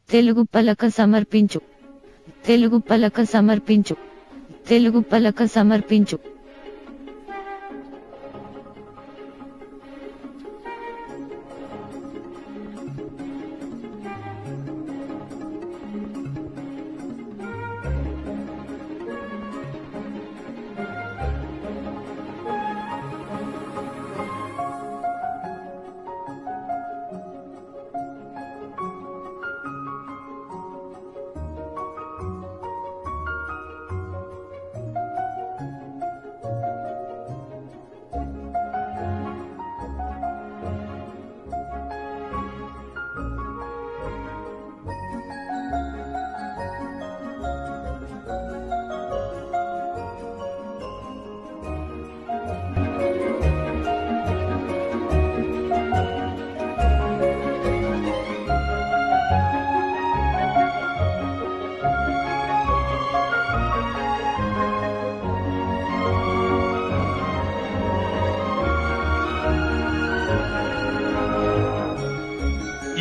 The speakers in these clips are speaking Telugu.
తెలుగు పలక సమర్పించు. తెలుగు పలక సమర్పించు. తెలుగు పలక సమర్పించు.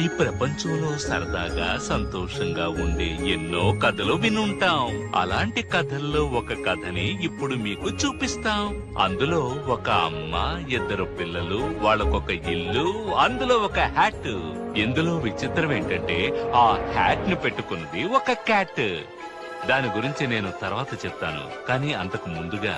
ఈ ప్రపంచంలో సరదాగా సంతోషంగా ఉండే ఎన్నో కథలు వినుంటాం. అలాంటి కథల్లో ఒక కథని ఇప్పుడు మీకు చూపిస్తాం. అందులో ఒక అమ్మ, ఇద్దరు పిల్లలు, వాళ్ళకొక ఇల్లు, అందులో ఒక హ్యాట్. ఇందులో విచిత్రం ఏంటంటే ఆ హ్యాట్ ని పెట్టుకున్నది ఒక క్యాట్. దాని గురించి నేను తర్వాత చెప్తాను. కానీ అంతకు ముందుగా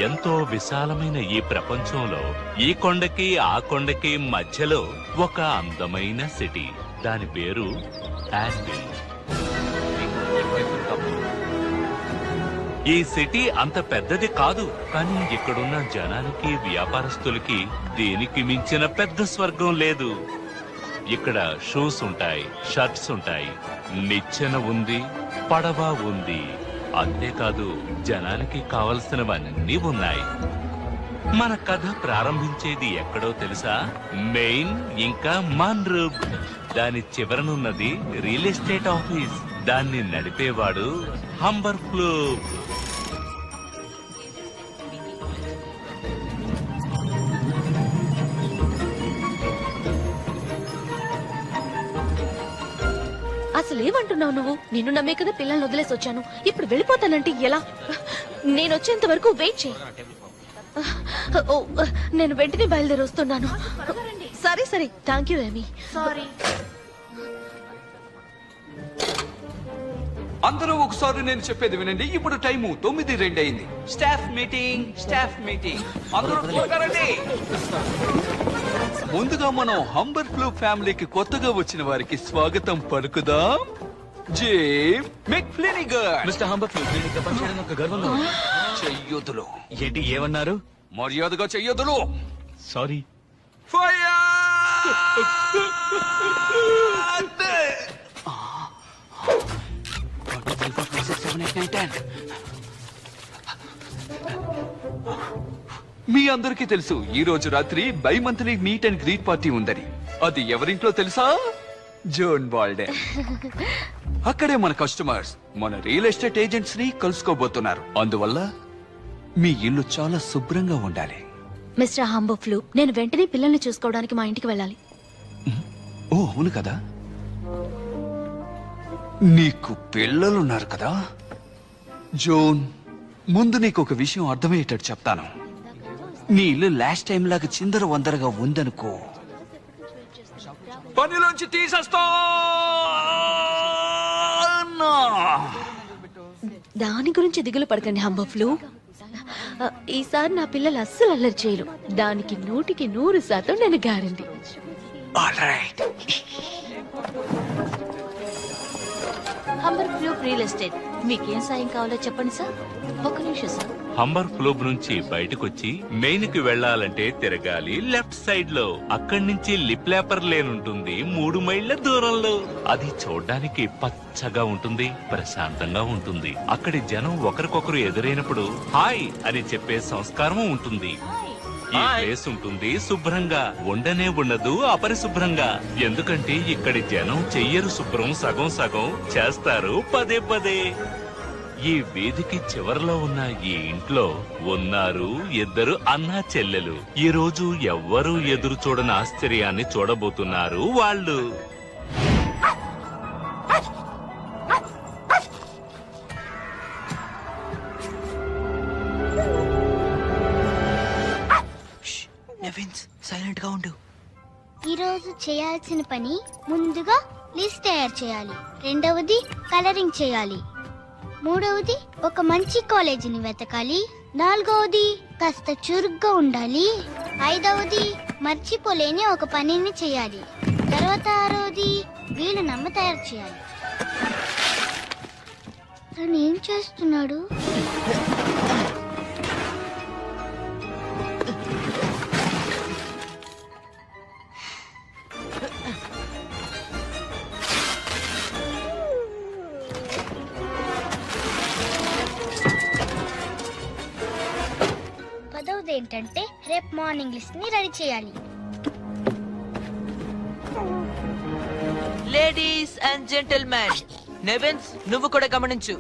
ఎంతో విశాలమైన ఈ ప్రపంచంలో ఈ కొండకి ఆ కొండకి మధ్యలో ఒక అందమైన సిటీ. దాని పేరు యాపిల్. ఈ సిటీ అంత పెద్దది కాదు, కానీ ఇక్కడున్న జనానికి, వ్యాపారస్తులకి దీనికి మించిన పెద్ద స్వర్గం లేదు. ఇక్కడ షూస్ ఉంటాయి, షర్ట్స్ ఉంటాయి, నిచ్చెన ఉంది, పడవ ఉంది. అంతేకాదు జనానికి కావలసినవన్నీ ఉన్నాయి. మన కథ ప్రారంభించేది ఎక్కడో తెలుసా? మెయిన్ ఇంకా మాన్రూబ్. దాని చివరనున్నది రియల్ ఎస్టేట్ ఆఫీస్. దాన్ని నడిపేవాడు హంబర్ ఫ్లూప్. అసలేమంటున్నావు నువ్వు? నిన్ను నమ్మే కదా పిల్లల్ని వదిలేసి వచ్చాను. ఇప్పుడు వెళ్ళిపోతానంటే ఎలా? నేను వచ్చేంత వరకు వెయిట్ చేయి. నేను వెంటనే బయలుదేరి వస్తున్నాను. సరే సరే, థ్యాంక్ యూ ఏమీ. సారీ. అందరూ ఒకసారి నేను చెప్పేది వినండి. ఇప్పుడు టైము 9:02 అయింది. Staff meeting. అందరూ త్వరగా రండి. ముందుగా మనం హంబర్ ఫ్లూప్ ఫ్యామిలీకి కొత్తగా వచ్చిన వారికి స్వాగతం పలుకుదాం. జేమ్ మెక్ఫ్లినిగర్. మిస్టర్ హంబర్ ఫ్లూప్, దీన్ని ప్రపంచానికి ఒక గర్వంగా ఉంది. చెయ్యొద్దులు. ఏంటి ఏమన్నారు? మర్యాదగా చెయ్యొద్దులు. సారీ. ఫైర్! మీ అందరికీ తెలుసు ఈ రోజు రాత్రి by monthly meet and greet party ఉందని. అది ఎవరింట్లో తెలుసా? జోన్ బాల్డెన్. అక్కడే మన కస్టమర్స్, మన రియల్ ఎస్టేట్ ఏజెంట్స్ ని కలుసుకోబోతున్నారు. అందువల్ల మీ ఇల్లు చాలా శుభ్రంగా ఉండాలి. మిస్టర్ హంబర్ ఫ్లూప్, నేను వెంటనే పిల్లల్ని చూసుకోవడానికి మా ఇంటికి వెళ్ళాలి. ఓ అవును కదా, నీకు పిల్లలున్నారు కదా. జోన్, ముందు నీకు ఒక విషయం అర్థమయ్యేటట్టు చెప్తాను. నీ ఇల్లు లాస్ట్ టైం లాగా చిందర వందరగా ఉందనుకో, పనిలోంచి తీసేస్తా. దాని గురించి దిగులు పడకండి హంబర్ ఫ్లూప్. ఈసారి నా పిల్లలు అస్సలు అల్లరి చేయరు. దానికి 100% నేను గ్యారంటీ. హంబర్ ఫ్లూప్ రియల్ ఎస్టేట్, మీకేం సాయం కావాలో చెప్పండి సార్. ఒక నిమిషం సార్. హంబర్ ఫ్లూప్ నుంచి బయటకొచ్చి మెయిన్ కి వెళ్లాలంటే తిరగాలి లెఫ్ట్ సైడ్ లో. అక్కడి నుంచి లిప్ లేపర్ లేన్ ఉంటుంది 3 మైళ్ళ దూరంలో. అది చూడడానికి పచ్చగా ఉంటుంది, ప్రశాంతంగా ఉంటుంది. అక్కడి జనం ఒకరికొకరు ఎదురైనప్పుడు హాయ్ అని చెప్పే సంస్కారం ఉంటుంది. ఈ ప్లేస్ ఉంటుంది శుభ్రంగా, ఉండనే ఉండదు అపరిశుభ్రంగా. ఎందుకంటే ఇక్కడి జనం చెయ్యరు శుభ్రం, సగం సగం చేస్తారు పదే పదే. ఈ వీధికి చివరిలో ఉన్న ఈ ఇంట్లో ఉన్నారు 2 అన్నా చెల్లెలు. ఈ రోజు ఎవ్వరూ ఎదురు చూడని ఆశ్చర్యాన్ని చూడబోతున్నారు వాళ్ళు. చేయాల్సిన పని ముందుగా లిస్ట్ తయారు చేయాలి. రెండవది కలరింగ్ చేయాలి. మూడవది ఒక మంచి కాలేజీని వెతకాలి. నాలుగవది కాస్త చురుగ్గా ఉండాలి. ఐదవది మర్చిపోలేని ఒక పనిని చేయాలి. తర్వాత ఆరవది వీలునామా తయారు చేయాలి. తను ఏం చేస్తున్నాడు? పదవది ఏంటంటే రేపు మార్నింగ్ లిస్ట్ ని రెడీ చేయాలి. లేడీస్ అండ్ జెంటిల్మెన్, నెవెన్స్ నువ్వు కూడా గమనించు.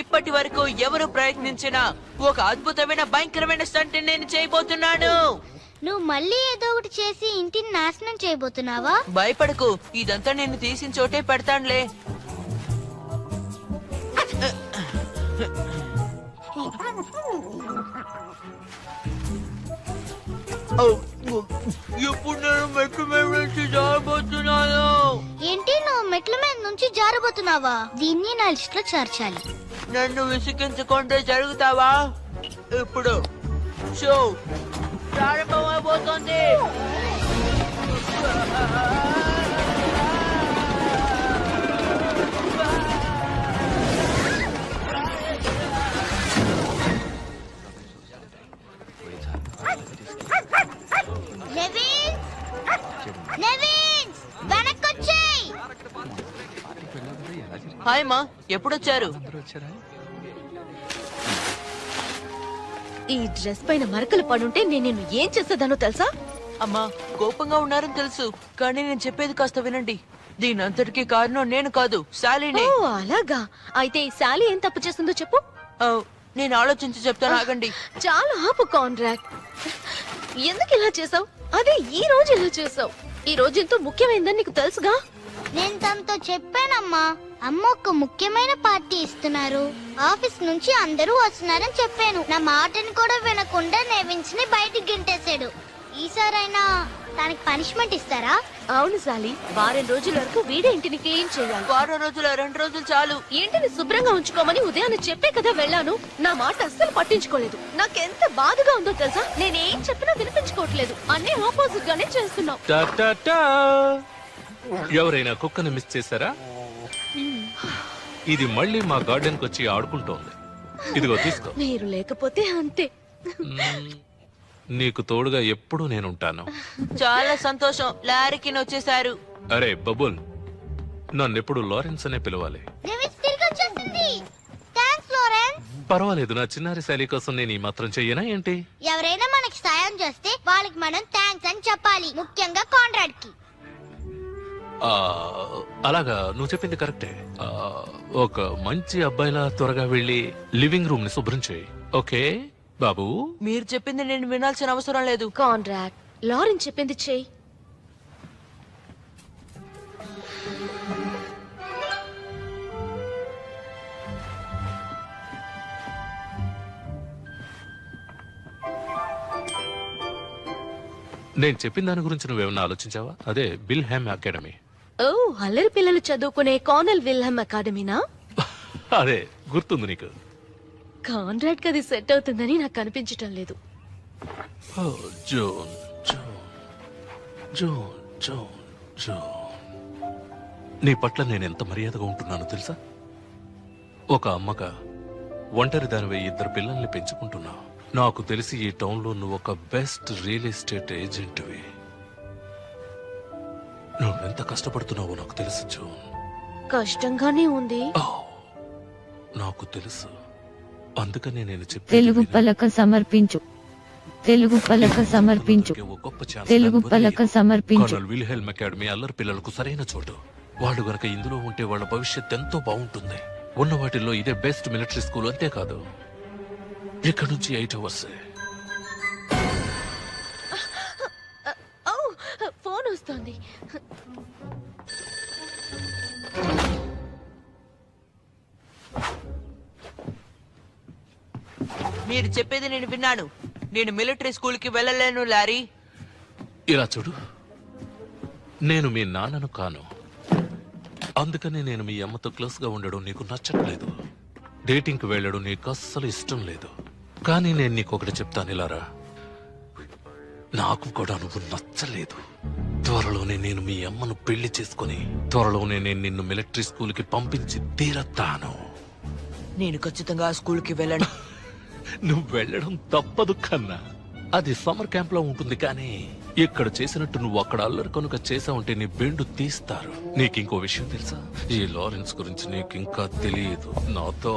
ఇప్పటి వరకు ఎవరు ప్రయత్నించినా ఒక అద్భుతమైన భయంకరమైన స్టంట్ నేను చేయబోతున్నాను. నువ్వు మళ్ళీ ఏదో ఒకటి చేసి ఇంటిని నాశనం చేయబోతున్నావా? భయపడకు, ఇదంతా నేను తీసిన చోటే పెడతానులే. ఇప్పుడు నేను మెట్ల మీద నుంచి జారబోతున్నాను. ఏంటి, నువ్వు మెట్ల మీద నుంచి జారబోతున్నావా? దీన్ని నా లిస్ట్ లో చేర్చాలి. నన్ను విసిగించుకుంటే జరుగుతావా? ఇప్పుడు షో ప్రారంభమైపోతుంది. హాయ్ మా, ఎప్పుడొచ్చారు? ఈ డ్రెస్ పైన మరకలు పడుంటే నేను నిన్ను ఏం చేసేదానో తెలుసా? అమ్మా, కోపంగా ఉన్నారని తెలుసు, కానీ నేను చెప్పేది కాస్త వినండి. దీని అంతటికీ కారణం నేను కాదు, శాలీనే. ఓ అలాగా, అయితే ఈ శాలీ ఏం తప్పు చేసిందో చెప్పు. నేను ఆలోచించి చెప్తాను, ఆగండి. చాలా ఆపు కాంట్రాక్ట్. ఎందుకు ఇలా చేసావు? అదే ఈ రోజు ఇలా చేసావు. ఈ రోజు ఎంతో ముఖ్యమైనదని నీకు తెలుసుగా. నేను తనతో చెప్పానమ్మా, అమ్మ ఒక ముఖ్యమైన పార్టీ ఇస్తున్నారు, ఆఫీస్ నుంచి అందరూ వస్తున్నారని చెప్పాను. నా మాటని కూడా వినకుండా నెవిన్స్ ని బయటికి గింటేశాడు. ఈసారైనా తనకి పనిష్మెంట్ ఇస్తారా? అవును సాలి, వారం రోజుల వరకు వీడే ఇంటిని క్లీన్ చేయాలి. వారం రోజుల 2 రోజులు చాలు. ఇంటిని శుభ్రంగా ఉంచుకోమని ఉదయాన్నే చెప్పే కదా వెళ్ళాను. నా మాట అస్సలు పట్టించుకోలేదు. నాకెంత బాధగా ఉందో తెలుసా? నేనేం చెప్పినా వినిపించుకోవట్లేదు. అన్ని ఆపోజిట్ గానే చేస్తున్నావు. ఎవరైనా కుక్కను మిస్ చేశారా? ఇది మళ్ళీ మా గార్డెన్ కి వచ్చి ఆడుకుంటోంది. ఇదిగో తీసుకో. మీరు లేకపోతే అంతే. నీకు తోడుగా ఎప్పుడూ నేనుంటాను. చాలా సంతోషం, లారీకి వచ్చేసారు. అరే బబుల్, నన్నెప్పుడు లారెన్స్ అనే పిలవాలి. నెవిన్స్ తిరిగి వచ్చేసింది. Thanks Lawrence. పర్వాలేదు, నా చిన్నారి శైలి కోసం నేను ఈ మాత్రం చెయ్యనా ఏంటి? ఎవరైనా మనకి సాయం చేస్తే వాళ్ళకి మనం థాంక్స్ అని చెప్పాలి, ముఖ్యంగా కాంట్రాక్ట్ కి. అలాగా, నువ్వు చెప్పింది కరెక్టే. ఒక మంచి అబ్బాయిలా త్వరగా వెళ్ళి లివింగ్ రూమ్ ని శుభ్రం చేయి. ఓకే బాబు? మీరు చెప్పింది నేను వినాల్సిన అవసరం లేదు. కాంట్రాక్ట్, లారెన్స్ చెప్పింది చెయ్యి. నేను చెప్పిన దాని గురించి నువ్వేమన్నా ఆలోచించావా? అదే విల్హెమ్ అకాడమీ. ఓ, అల్లరి పిల్లలు చదువుకునే కార్నెల్ విల్హెమ్ అకాడమీనా? అదే గుర్తుంది నీకు? కాంట్రాక్ట్ అది సెట్ అవుతుందని నాకు అనిపించటం లేదు. Zone zone zone zone zone, నీ పట్ల నేను ఎంత మర్యాదగా ఉంటున్నానో తెలుసా? ఒక అమ్మగా ఒంటరి దానివై 2 పిల్లల్ని పెంచుకుంటున్నా. నాకు తెలిసి ఈ టౌన్ లో నువ్వు ఒక బెస్ట్ రియల్ ఎస్టేట్ ఏజెంట్వి. నువ్వెంత కష్టపడుతున్నావో నాకు తెలుసు జోన్. కష్టంగానే ఉంది. నాకు తెలుసు, అందుకనే నేను తెలుగు పలక సమర్పించు. తెలుగు పలక సమర్పించు. తెలుగు పలక సమర్పించు. విల్హెల్మ్ అకాడమీ అల్లరి పిల్లలకు సరైన చోటు. వాళ్ళు గనక ఇందులో ఉంటే వాళ్ళ భవిష్యత్ ఎంతో బాగుంటుంది. ఉన్న వాటిల్లో ఇదే బెస్ట్ మిలిటరీ స్కూల్. అంతేకాదు, ఇక్కడ నుంచి 8 hours. ఫోన్ వస్తుంది. మీరు చెప్పేది నేను విన్నాను. నేను మిలిటరీ స్కూల్ కి వెళ్ళలేను లారీ. ఇలా చూడు, నేను మీ నాన్నను కాను. అందుకనే నేను మీ అమ్మతో క్లోజ్ గా ఉండడం నీకు నచ్చట్లేదు. డేటింగ్కి వెళ్ళడం నీకు అస్సలు ఇష్టం లేదు. కానీ నేను నీకు ఒకటి చెప్తాను, ఇలారా. నాకు కూడా నువ్వు నచ్చలేదు. త్వరలోనే నేను మీ అమ్మను పెళ్లి చేసుకుని త్వరలోనే నేను నిన్ను మిలిటరీ స్కూల్కి పంపించి తీరతాను. నేను ఖచ్చితంగా ఆ స్కూల్కి వెళ్ళను. నువ్వు వెళ్ళడం తప్పదు కన్నా. అది సమ్మర్ క్యాంప్ లో ఉంటుంది, కానీ ఇక్కడ చేసినట్టు నువ్వు అక్కడ అల్లరి కనుక చేసావుంటే నీ బెండు తీస్తారు. నీకు ఇంకో విషయం తెలుసా? ఈ లారెన్స్ గురించి నీకు ఇంకా తెలియదు. నాతో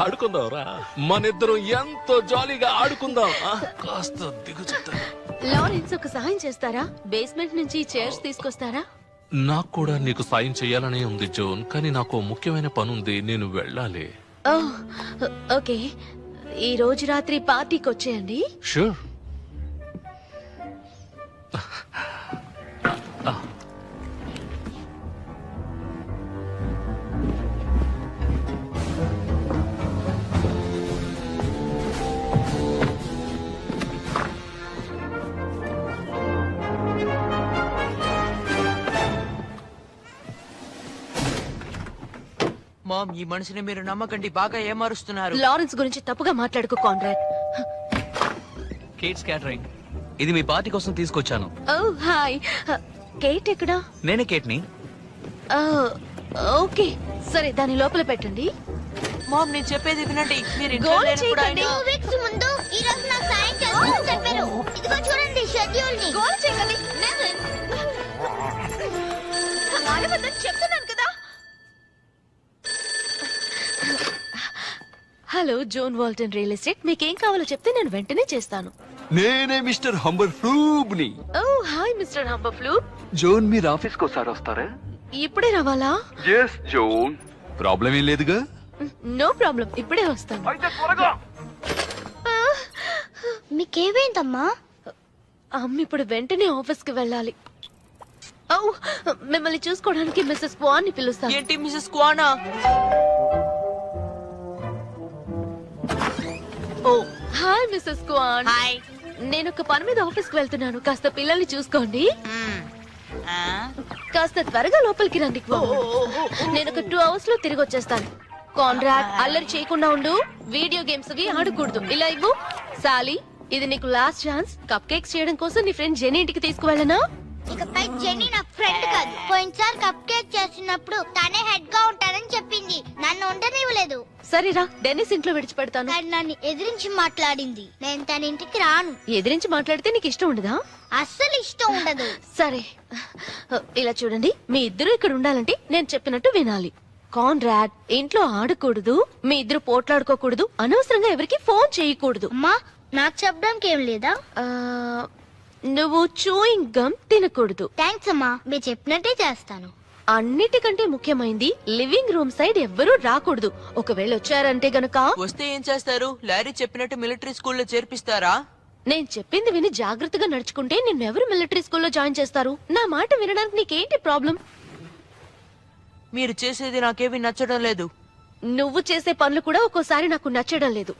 ఆడుకుందాంరా. మనిద్దరం ఎంతో జాలీగా ఆడుకుందాం. కాస్త దిగుచుంటా. లారెన్స్ ఒక సహాయం చేస్తారా? బేస్మెంట్ నుంచి చైర్స్ తీసుకొస్తారా? నాకు కూడా నీకు సాయం చేయాలనే ఉంది జోన్, కానీ నాకు ముఖ్యమైన పని ఉంది. నేను వెళ్ళాలి. ఓకే, ఈ రోజు రాత్రి పార్టీకి వచ్చేయండి. షూర్. మామ్, ఈ మనిషిని మీరు నమ్మకండి, బాగా ఏమారుస్తున్నారు. లారెన్స్ గురించి తప్పుగా మాట్లాడుకో కాన్రాడ్. కేట్స్ క్యాటరింగ్. ఇది మీ పార్టీ కోసం తీసుకొచ్చాను. ఓ హాయ్. కేట్ ఎక్కడా? నేనే కేట్ని. ఓకే, సరే దాని లోపల పెట్టండి. మామ్, నేను చెప్పేది వినండి. మీరు ఇంట్లో గోల్ లేనప్పుడు చేయకండి. ఆయన- 2 వీక్స్ ముందు ఈ రోజు నాకు సాయం చేస్తానని చెప్పారు. ఇదిగో చూడండి షెడ్యూల్ ని. గోల్ చేయకండి. నెవెన్. అరవద్దని చెప్తున్నాను కదా. Hello, zone Walton real estate. మీకేం కావాలో చెప్తే నేను వెంటనే చేస్తాను. నేనే మిస్టర్ హంబర్ ఫ్లూబ్ ని. ఓ హాయ్ మిస్టర్ హంబర్ఫ్లూ. జోన్ మీరు ఆఫీస్ కి ఒకసారి వస్తారా? ఇప్పుడే రావాలా? Yes zone. ప్రాబ్లం ఏం లేదుగా? నో ప్రాబ్లం, ఇప్పుడే వస్తాను. మీకేమైందమ్మా? అమ్మ ఇప్పుడు వెంటనే ఆఫీస్ కి వెళ్ళాలి. ఓ, మిమ్మల్ని చూసుకోవడానికి మిస్సెస్ క్వాన్ ని పిలుస్తాను. ఏంటి మిసెస్ క్వానా? ఓ హాయ్ మిస్సెస్ క్వాన్. నేను ఒక పని మీద ఆఫీస్ కి వెళ్తున్నాను. కాస్త పిల్లల్ని చూసుకోండి. కాస్త త్వరగా లోపలికి రండి క్వాన్. నేను ఒక 2 hours లో తిరిగి వచ్చేస్తాను. కాన్రాడ్, అల్లరి చేయకుండా ఉండు. వీడియో గేమ్స్ అవి ఆడకూడదు. ఇలా ఇవ్వు. సాలీ, ఇది నీకు లాస్ట్ ఛాన్స్. కప్ కేక్స్ చేయడం కోసం నీ ఫ్రెండ్ జెనీ ఇంటికి తీసుకువెళ్ళనా? ఇకపై జెనీ నా ఫ్రెండ్ కాదు. పోయినసారి కప్ కేక్ చేస్తున్నప్పుడు తనే హెడ్ గా ఉంటానని చెప్పింది. నన్ను ఉండనివ్వలేదు. సరేరా, డెన్నిస్ ఇంట్లో విడిచిపెడతాను. కానీ నన్ను ఎదిరించి మాట్లాడింది. నేను తన ఇంటికి రాను. ఎదిరించి మాట్లాడితే నీకు ఇష్టం ఉండదా? అస్సలు ఇష్టం ఉండదు. సరే, ఇలా చూడండి. మీ ఇద్దరు ఇక్కడ ఉండాలంటే నేను చెప్పినట్టు వినాలి. కాన్రాడ్, ఇంట్లో ఆడకూడదు. మీ ఇద్దరు పోట్లాడుకోకూడదు. అనవసరంగా ఎవరికి ఫోన్ చేయకూడదు. అమ్మా, నాకు చెప్పడానికి ఏం లేదా? ఆ, నువ్వు చూయింగ్ గమ్ తినకూడదు. థ్యాంక్స్ అమ్మా, మీరు చెప్పినట్టే చేస్తాను. అన్నిటికంటే ముఖ్యమైనది, లివింగ్ రూమ్ సైడ్ ఎవ్వరూ రాకూడదు. ఒకవేళ వచ్చారంటే గనక వస్తే ఏం చేస్తారు? లారీ చెప్పినట్టు మిలిటరీ స్కూల్లో చేర్పిస్తారా? నేను చెప్పింది విని జాగ్రత్తగా నడుచుకుంటే నిన్నెవరు మిలిటరీ స్కూల్లో జాయిన్ చేస్తారు? నా మాట వినడానికి నీకేంటి ప్రాబ్లం? మీరు చేసేది నాకేమీ నచ్చడం లేదు. నువ్వు చేసే పనులు కూడా ఒక్కోసారి నాకు నచ్చడం లేదు.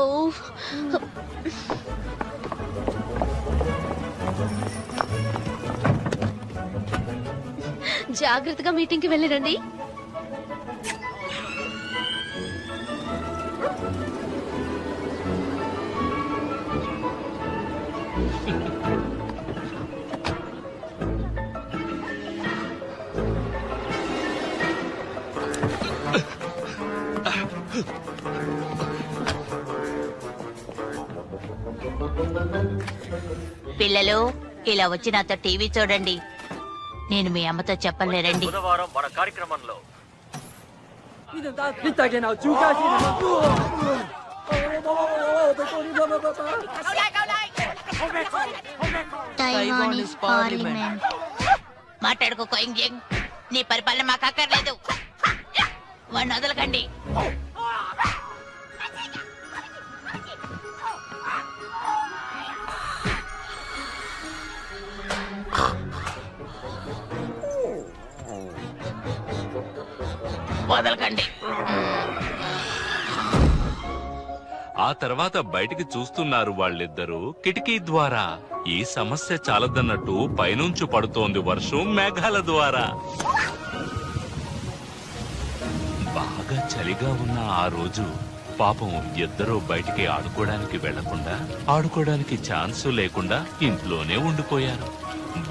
ఓ, జాగ్రత్తగా మీటింగ్ కి వెళ్ళిరండి. పిల్లలు, ఇలా వచ్చి నాతో టీవీ చూడండి. నేను మీ అమ్మతో చెప్పలేరండి. బుధవారం మన కార్యక్రమంలో తైవానీస్ పార్లమెంట్. మాట్లాడుకో కోయింగ్ జంగ్. నీ పరిపాలన మాకు అక్కర్లేదు. వాడిని వదలకండి. వదలకండి. ఆ తర్వాత బయటికి చూస్తున్నారు వాళ్ళిద్దరూ కిటికీ ద్వారా. ఈ సమస్య చాలదన్నట్టు పైనుంచి పడుతోంది వర్షం మేఘాల ద్వారా. బాగా చలిగా ఉన్న ఆ రోజు పాపం ఇద్దరూ బయటికి ఆడుకోవడానికి వెళ్లకుండా, ఆడుకోవడానికి ఛాన్సు లేకుండా ఇంట్లోనే ఉండిపోయారు.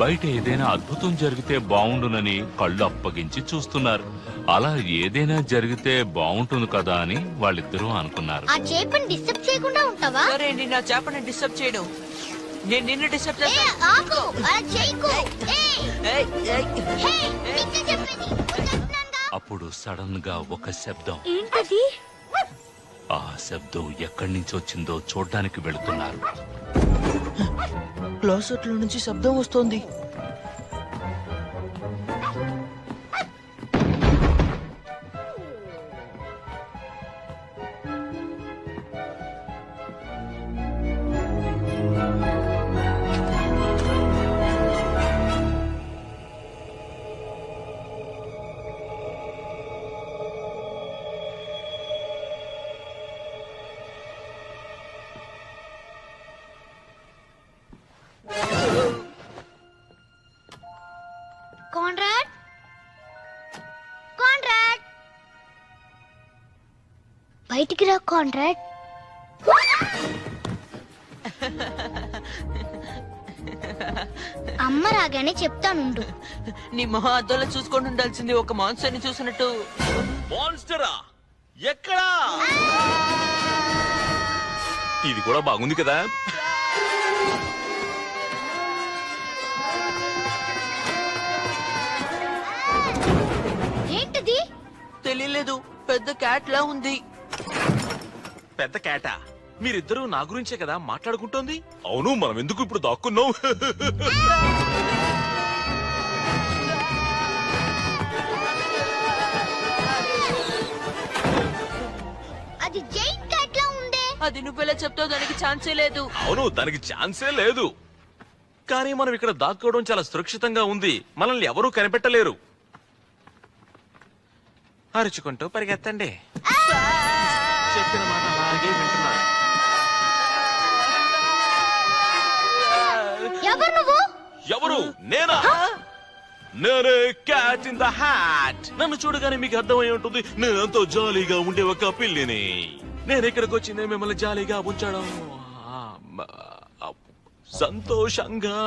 బయట ఏదైనా అద్భుతం జరిగితే బావుండునని కళ్ళు అప్పగించి చూస్తున్నారు. అలా ఏదైనా జరిగితే బాగుంటుంది కదా అని వాళ్ళిద్దరూ అనుకున్నారు. ఆ చేపని డిస్టర్బ్ చేయకుండా ఉంటావా? సరే అండి, నా చేపని డిస్టర్బ్ చేయడం. నేను నిన్ను డిస్టర్బ్ ఏ, చేస్తాను. ఆగు, అలా చేయకు. ఏయ్, ఏయ్, ఏయ్. హే, నీకే చెప్పేది. వదిలేస్తున్నానుగా. అప్పుడు సడన్ గా ఒక శబ్దం. ఏంటది? ఆ శబ్దం ఎక్కడి నుంచి వచ్చిందో చూడ్డానికి వెళుతున్నారు. క్లాసెట్ లో నుంచి శబ్దం వస్తోంది. కాన్రాడ్, కాన్రాడ్, బయటికి రా కాన్రాడ్. అమ్మ రాగానే చెప్తానుండు. నీ మొహం అద్దంలో చూసుకొని ఉండాల్సింది ఒక మాన్సర్ ని చూసినట్టు. మాన్స్టరా ఎక్కడా? ఇది కూడా బాగుంది కదా. ఏంటది? తెలియలేదు, పెద్ద క్యాట్ లా ఉంది. పెద్ద కేటా? మీరిద్దరూ నా గురించే కదా మాట్లాడుకుంటోంది? అవును, మనం ఎందుకు ఇప్పుడు దాక్కున్నాం? అది జైంట్ క్యాట్ లా ఉందే. అది నువ్వెలా చెప్తావు? దానికి ఛాన్సే లేదు. అవును, దానికి ఛాన్సే లేదు. కానీ మనం ఇక్కడ దాక్కోవడం చాలా సురక్షితంగా ఉంది. మనల్ని ఎవరూ కనిపెట్టలేరు. అరుచుకుంటూ పరిగెత్తండి. చెప్పిన మాట అలాగే వింటున్నాను. ఎవరు నువ్వు? ఎవరు? నేనా? నేనే క్యాట్ ఇన్ ద హ్యాట్. నన్ను చూడగానే మీకు అర్థమై ఉంటుంది, నేను ఎంతో జాలీగా ఉండే ఒక పిల్లిని. నేను ఇక్కడికి వచ్చింది మిమ్మల్ని జాలీగా ఉంచడం, సంతోషంగా,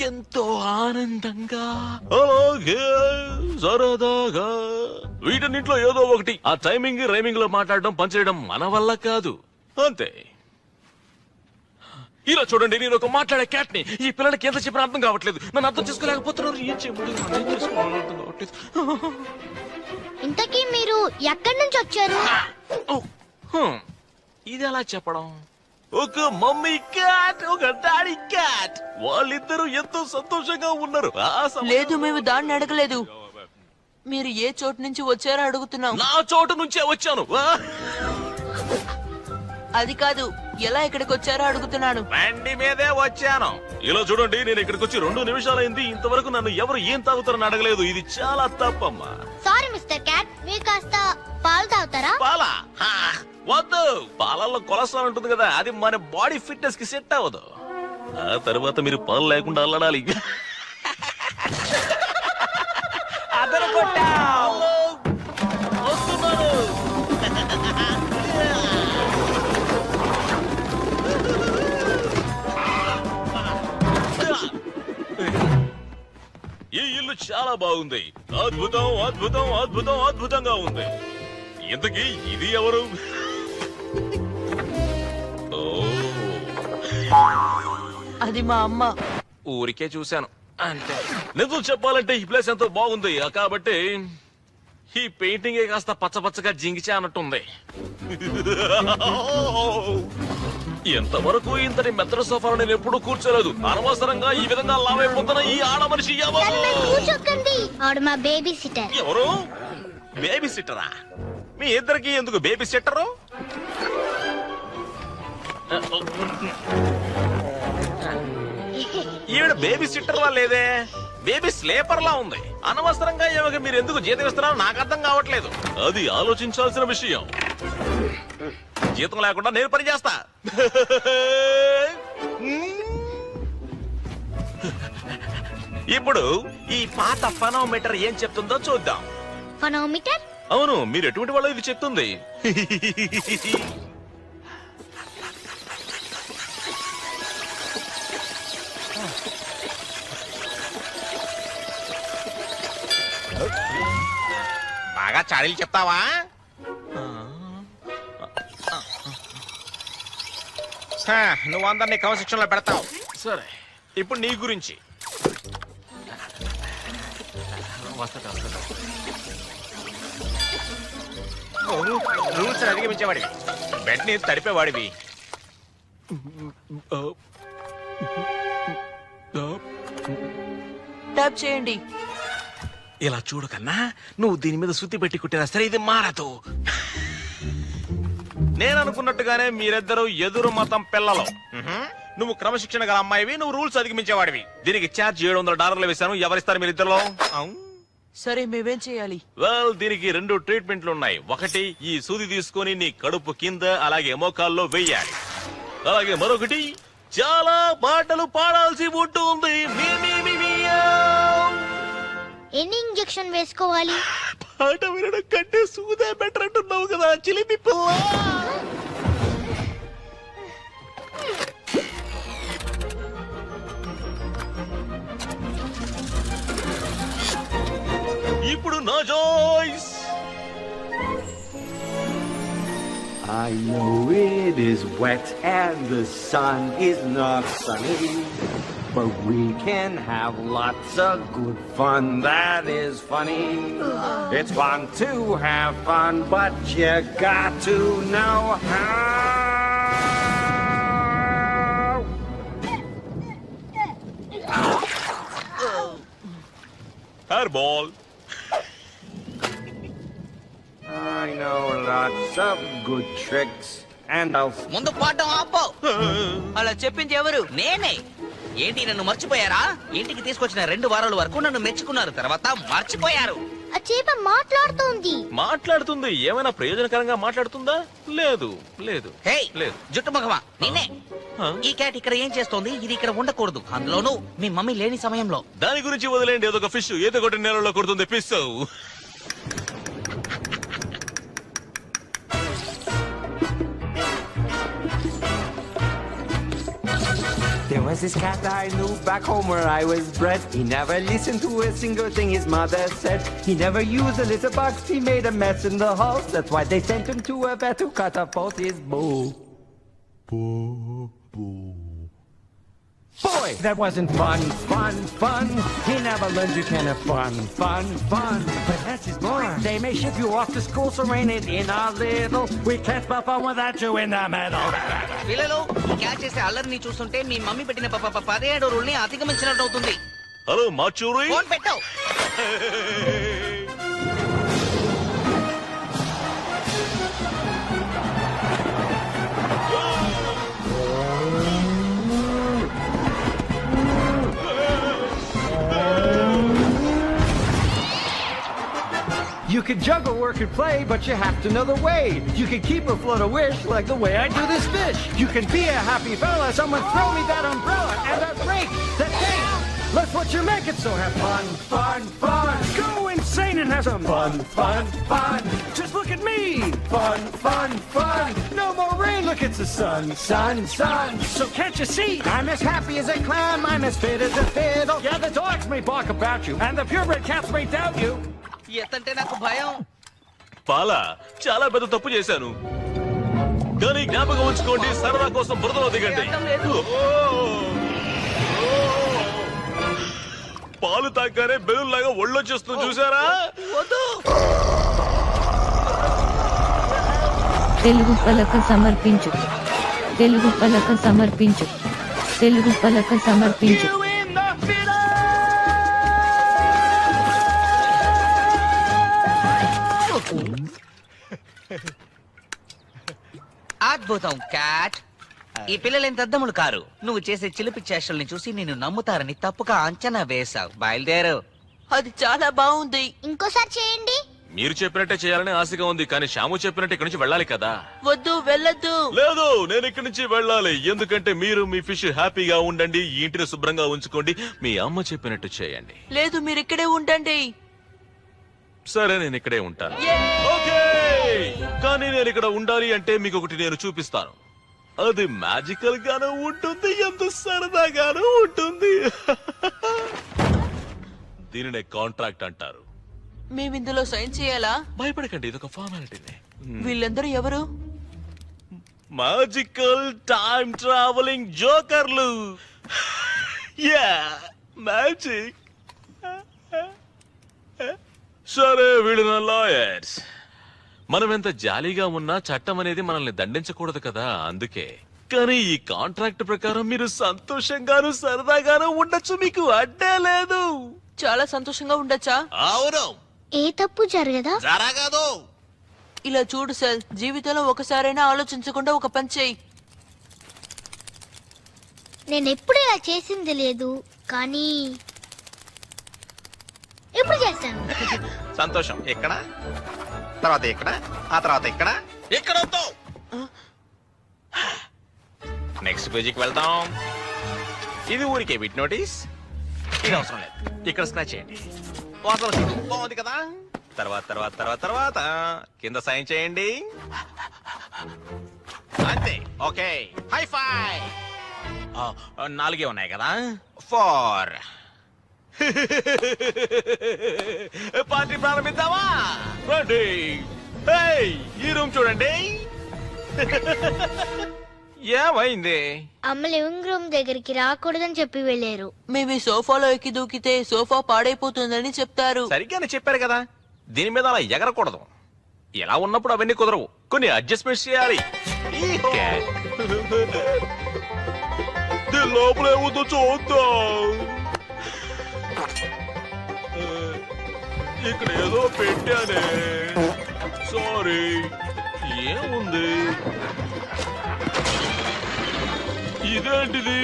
ఎంతో ఆనందంగా, అలాగే సరదాగా. వీటన్నింటిలో ఏదో ఒకటి. ఆ టైమింగ్ రైమింగ్ లో మాట్లాడడం పనిచేయడం మన వల్ల కాదు, అంతే. ఇలా చూడండి, నేను ఒక మాట్లాడే క్యాట్ ని. ఈ పిల్లలకి ఎంత చెప్పినా అర్థం కావట్లేదు. నన్ను అర్థం చేసుకోలేకపోతున్నారు. ఏం చేసుకోవాలో అర్థం కావట్లేదు. ఇంతకీ మీరు ఎక్కడి నుంచి వచ్చారు? ఇది ఎలా చెప్పడం? ఒక మమ్మీ క్యాట్, ఒక డాడీ క్యాట్, వాళ్ళిద్దరూ ఎంతో సంతోషంగా ఉన్నారు. లేదు, మేము దాన్ని అడగలేదు. మీరు ఏ చోటు నుంచి వచ్చారో అడుగుతున్నాం. నా చోటు నుంచే వచ్చాను. అది కాదు, ఎలా ఇక్కడికి వచ్చారో అడుగుతున్నాను. బండి మీదే వచ్చాను. ఇలా చూడండి, నేను ఇక్కడికి వచ్చి 2 నిమిషాలైంది. ఇంతవరకు నన్ను ఎవరు ఏం తాగుతారని అడగలేదు. ఇది చాలా తప్పమ్మా. సారీ మిస్టర్ క్యాట్, మీరు కాస్త పాలు తాగుతారా? పాలా? వద్దు. పాలల్లో కొలెస్ట్రాల్ ఉంటుంది కదా, అది మన బాడీ ఫిట్నెస్ కి సెట్ అవ్వదు. ఆ తర్వాత మీరు పాలు లేకుండా అల్లడాలి. అదను కొట్టావ్. వస్తున్నాను. ఈ ఇల్లు చాలా బాగుంది. అద్భుతం, అద్భుతం, అద్భుతం, అద్భుతంగా ఉంది. ఇంతకీ ఇది ఎవరు? ఓ, అది మా అమ్మ. ఊరికే చూశాను అంటే. నిజం చెప్పాలంటే ఈ ప్లేస్ ఎంతో బాగుంది. కాబట్టి ఈ పెయింటింగ్ కాస్త పచ్చపచ్చగా జింగిచా అన్నట్టుంది. ఎంతవరకు ఇంతటి మెత్తడి సోఫాలో నేను ఎప్పుడు కూర్చోలేదు. అనవసరంగా ఈ విధంగా లావైపోతున్న ఈ ఆడ మనిషి ఎవరు? కూర్చోకండి, ఆవిడ మా బేబీ సిటర్. ఎవరు? బేబీ సిట్టరా? మీ ఇద్దరికి ఎందుకు బేబీ సిట్టరు? ఈవిడ బేబీ సిట్టర్లా లేదే. బేబీ స్లేపర్ లా ఉంది. అనవసరంగా ఈమెకి మీరు ఎందుకు జీతం ఇస్తున్నారో నాకు అర్థం కావట్లేదు. అది ఆలోచించాల్సిన విషయం. జీతం లేకుండా నేను పని చేస్తా. ఇప్పుడు ఈ పాత ఫనోమీటర్ ఏం చెప్తుందో చూద్దాం. ఫనోమీటర్? అవును, మీరు ఎటువంటి వాళ్ళు ఇది చెప్తుంది. బాగా చాడీలు చెప్తావా? నువ్వు అందరినీ క్రమశిక్షణలో పెడతావు. సరే, ఇప్పుడు నీ గురించి. రూల్స్ అధిగమించేవాడివి, బెడ్ ని తడిపేవాడివి. ట్యాప్ చేయండి. ఇలా చూడు కన్నా, నువ్వు దీని మీద సుత్తి పెట్టి కుట్టినా సరే ఇది మారదు. నేను అనుకున్నట్టుగానే మీరిద్దరూ ఎదురు మతం పిల్లలు. నువ్వు క్రమశిక్షణ గల అమ్మాయివి, నువ్వు రూల్స్ అధిగమించేవాడివి. దీనికి ఛార్జ్ $700 వేశాను. ఎవరిస్తారు మీరిద్దరు? సరే, మేమేం చేయాలి? వెల్, దీనికి 2 ట్రీట్మెంట్లు ఉన్నాయి. ఒకటి, ఈ సూది తీసుకొని నీ కడుపు కింద అలాగే మోకాల్లో వెయ్యాలి. అలాగే మరొకటి, చాలా పాటలు పాడాల్సి ఉంటుంది. ఎన్ని ఇంజెక్షన్ వేసుకోవాలి? పాట వినడం కంటే సూదే బెటర్ అంటున్నావు కదా చిలిపి పిల్ల. ఇప్పుడు నా choice. I know it is wet and the sun is not sunny, but we can have lots of good fun that is funny. It's fun to have fun, but you got to know how. Hairball. I know lots of good tricks and I'll... ముందు పాఠం ఆపో. అలా చెప్పింది ఎవరు? నేనే. ఏంటి, నన్ను మర్చిపోయారా? ఇంటికి తీసుకొచ్చిన 2 వారాల వరకు నన్ను మెచ్చుకున్నారు, తర్వాత మర్చిపోయారు. ఆ చేప మాట్లాడుతోంది. మాట్లాడుతుంది. ఏమైనా ప్రయోజనకరంగా మాట్లాడుతుందా? లేదు లేదు హే, లేదు. జుట్టు మగవా నిన్నే. ఈ క్యాట్ ఇక్కడ ఏం చేస్తోంది? ఇది ఇక్కడ ఉండకూడదు, అందులోనూ మీ మమ్మీ లేని సమయంలో. దాని గురించి వదిలేండి. ఏదో ఒక ఫిష్ ఏదో ఒకటి నేలలో కొడుతుంది. Fish. There was this cat I knew back home where I was bred. He never listened to a single thing his mother said. He never used a litter box, he made a mess in the house. That's why they sent him to a vet who cut up both his boo. Boy, that wasn't fun. He never learned you can have fun. But less is more. They may ship you off to school, so rein it in a little. We can't spell fun without you in the middle. పిల్లలు, ఈ క్యాట్ చేసే అల్లరిని చూస్తుంటే మీ మమ్మీ పెట్టిన 17 రూల్ని అతిగమించినట్టు అవుతుంది. హలో మాచూరి, ఫోన్ పెట్టు. You can juggle work and play, but you have to know the way. You can keep afloat a wish like the way I do this fish. You can be a happy fella, someone throw me that umbrella and that rake, that cake. Let's watch you make it, so have fun. Go insane and have some fun. Just look at me. Fun. No more rain, look, it's the sun. So can't you see? I'm as happy as a clam, I'm as fit as a fiddle. Yeah, the dogs may bark about you, and the purebred cats may doubt you. ఎత్తంటే నాకు భయం. పాలా, చాలా పెద్ద తప్పు చేశాను. కానీ జ్ఞాపకం ఉంచుకోండి, సరదా కోసం బురదలో దిగండి. పాలు తాగానే బెలూన్ లాగా ఒళ్ళొచ్చేస్తుంది, చూసారా? తెలుగు పలక సమర్పించు. తెలుగు పలక సమర్పించు. తెలుగు పలక సమర్పించు. అద్భుతం క్యాట్. ఈ పిల్లలేం దద్దములు కారు. నువ్వు చేసే చిలిపి చేష్టల్ని చూసి నేను నమ్ముతారని తప్పుగా అంచనా వేశావు. బయలుదేరు. అది చాలా బాగుంది. ఇంకోసారి చేయండి. మీరు చెప్పినట్టే చేయాలని ఆశగా ఉంది, కానీ శ్యాము చెప్పినట్టు ఇక్కడి నుంచి వెళ్ళాలి కదా. వద్దు, వెళ్ళొద్దు. లేదు, నేను ఇక్కడి నుంచి వెళ్ళాలి. ఎందుకంటే మీరు మీ ఫిష్ హ్యాపీగా ఉండండి, ఈ ఇంటిని శుభ్రంగా ఉంచుకోండి, మీ అమ్మ చెప్పినట్టు చేయండి. లేదు, మీరు ఇక్కడే ఉండండి. సరే, నేను ఇక్కడే ఉంటాను. ఓకే, కానీ నేను ఇక్కడ ఉండాలి అంటే మీకు ఒకటి నేను చూపిస్తాను. అది మ్యాజికల్ గాను ఉంటుంది, ఎంత సరదాగాను ఉంటుంది. దీనినే కాంట్రాక్ట్ అంటారు. మేము ఇందులో సైన్ చేయాలా? భయపడకండి, ఇదొక ఫార్మాలిటీనే. వీళ్ళందరూ ఎవరు? మ్యాజికల్ టైం ట్రావెలింగ్ జోకర్లు. Yeah, magic. సరే, వీళ్ళు నా లాయర్స్. మనం ఎంత జాలీగా ఉన్నా చట్టం అనేది మనల్ని దండించకూడదు కదా, అందుకే. కానీ ఈ కాంట్రాక్ట్ ప్రకారం మీరు సంతోషంగాను సరదాగాను ఉండొచ్చు, మీకు అడ్డే లేదు. చాలా సంతోషంగా ఉండొచ్చా? అవును. ఏ తప్పు జరగదా? జరగదు. ఇలా చూడు సెల్, జీవితంలో ఒకసారైనా ఆలోచించకుండా ఒక పని చేయి. నేను ఎప్పుడు ఇలా చేసింది లేదు, కానీ ఎప్పుడు చేశాను. సంతోషం. ఎక్కడ? తర్వాత ఎక్కడ? ఆ తర్వాత ఎక్కడ? ఎక్కడ? నెక్స్ట్ పేజీకి వెళ్తాం. ఇది ఊరికే బిట్ నోటీస్, ఇది అవసరం లేదు. ఇక్కడ స్క్రాచ్ చేయండి. వాసన వచ్చింది, బాగుంది కదా. తర్వాత తర్వాత తర్వాత తర్వాత కింద సైన్ చేయండి. అంతే. ఓకే, హై ఫై. 4 ఉన్నాయి కదా. 4. పార్టీ ప్రారంభిద్దామా? రెడీ. ఈ రూమ్ చూడండి. ఏమైంది? అమ్మ లివింగ్ రూమ్ దగ్గరికి రాకూడదని చెప్పి వెళ్ళారు. మేము ఈ సోఫాలో ఎక్కి దూకితే సోఫా పాడైపోతుందని చెప్తారు. సరిగ్గానే చెప్పారు కదా, దీని మీద అలా ఎగరకూడదు. ఎలా ఉన్నప్పుడు అవన్నీ కుదరవు, కొన్ని అడ్జస్ట్మెంట్స్ చేయాలి. లోపలే ఉందో చూద్దాం. ఇక్కడ ఏదో పెట్టానే, సారీ. ఏముంది? ఇదేంటిది?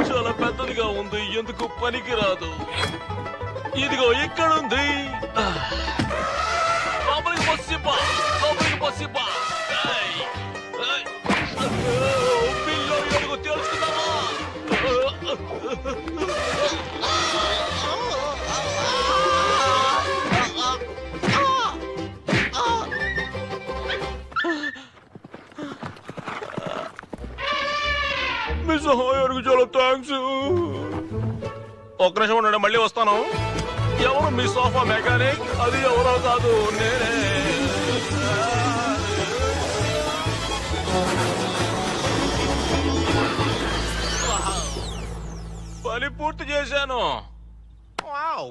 చాలా పెద్దదిగా ఉంది, ఎందుకు పనికిరాదు. ఇదిగో ఇక్కడుంది. లోపలికి పసిపా, లోపలికి పసిపా. పిల్లో ఎదుగు తెలుసుకుందామా? మీ సహాయానికి చాలా థ్యాంక్స్. ఒక్క నిమిషం ఉండండి, మళ్ళీ వస్తాను. ఎవరు మీ సోఫా మెకానిక్? అది ఎవరో కాదు, నేనే. పని పూర్తి చేశాను. వావ్.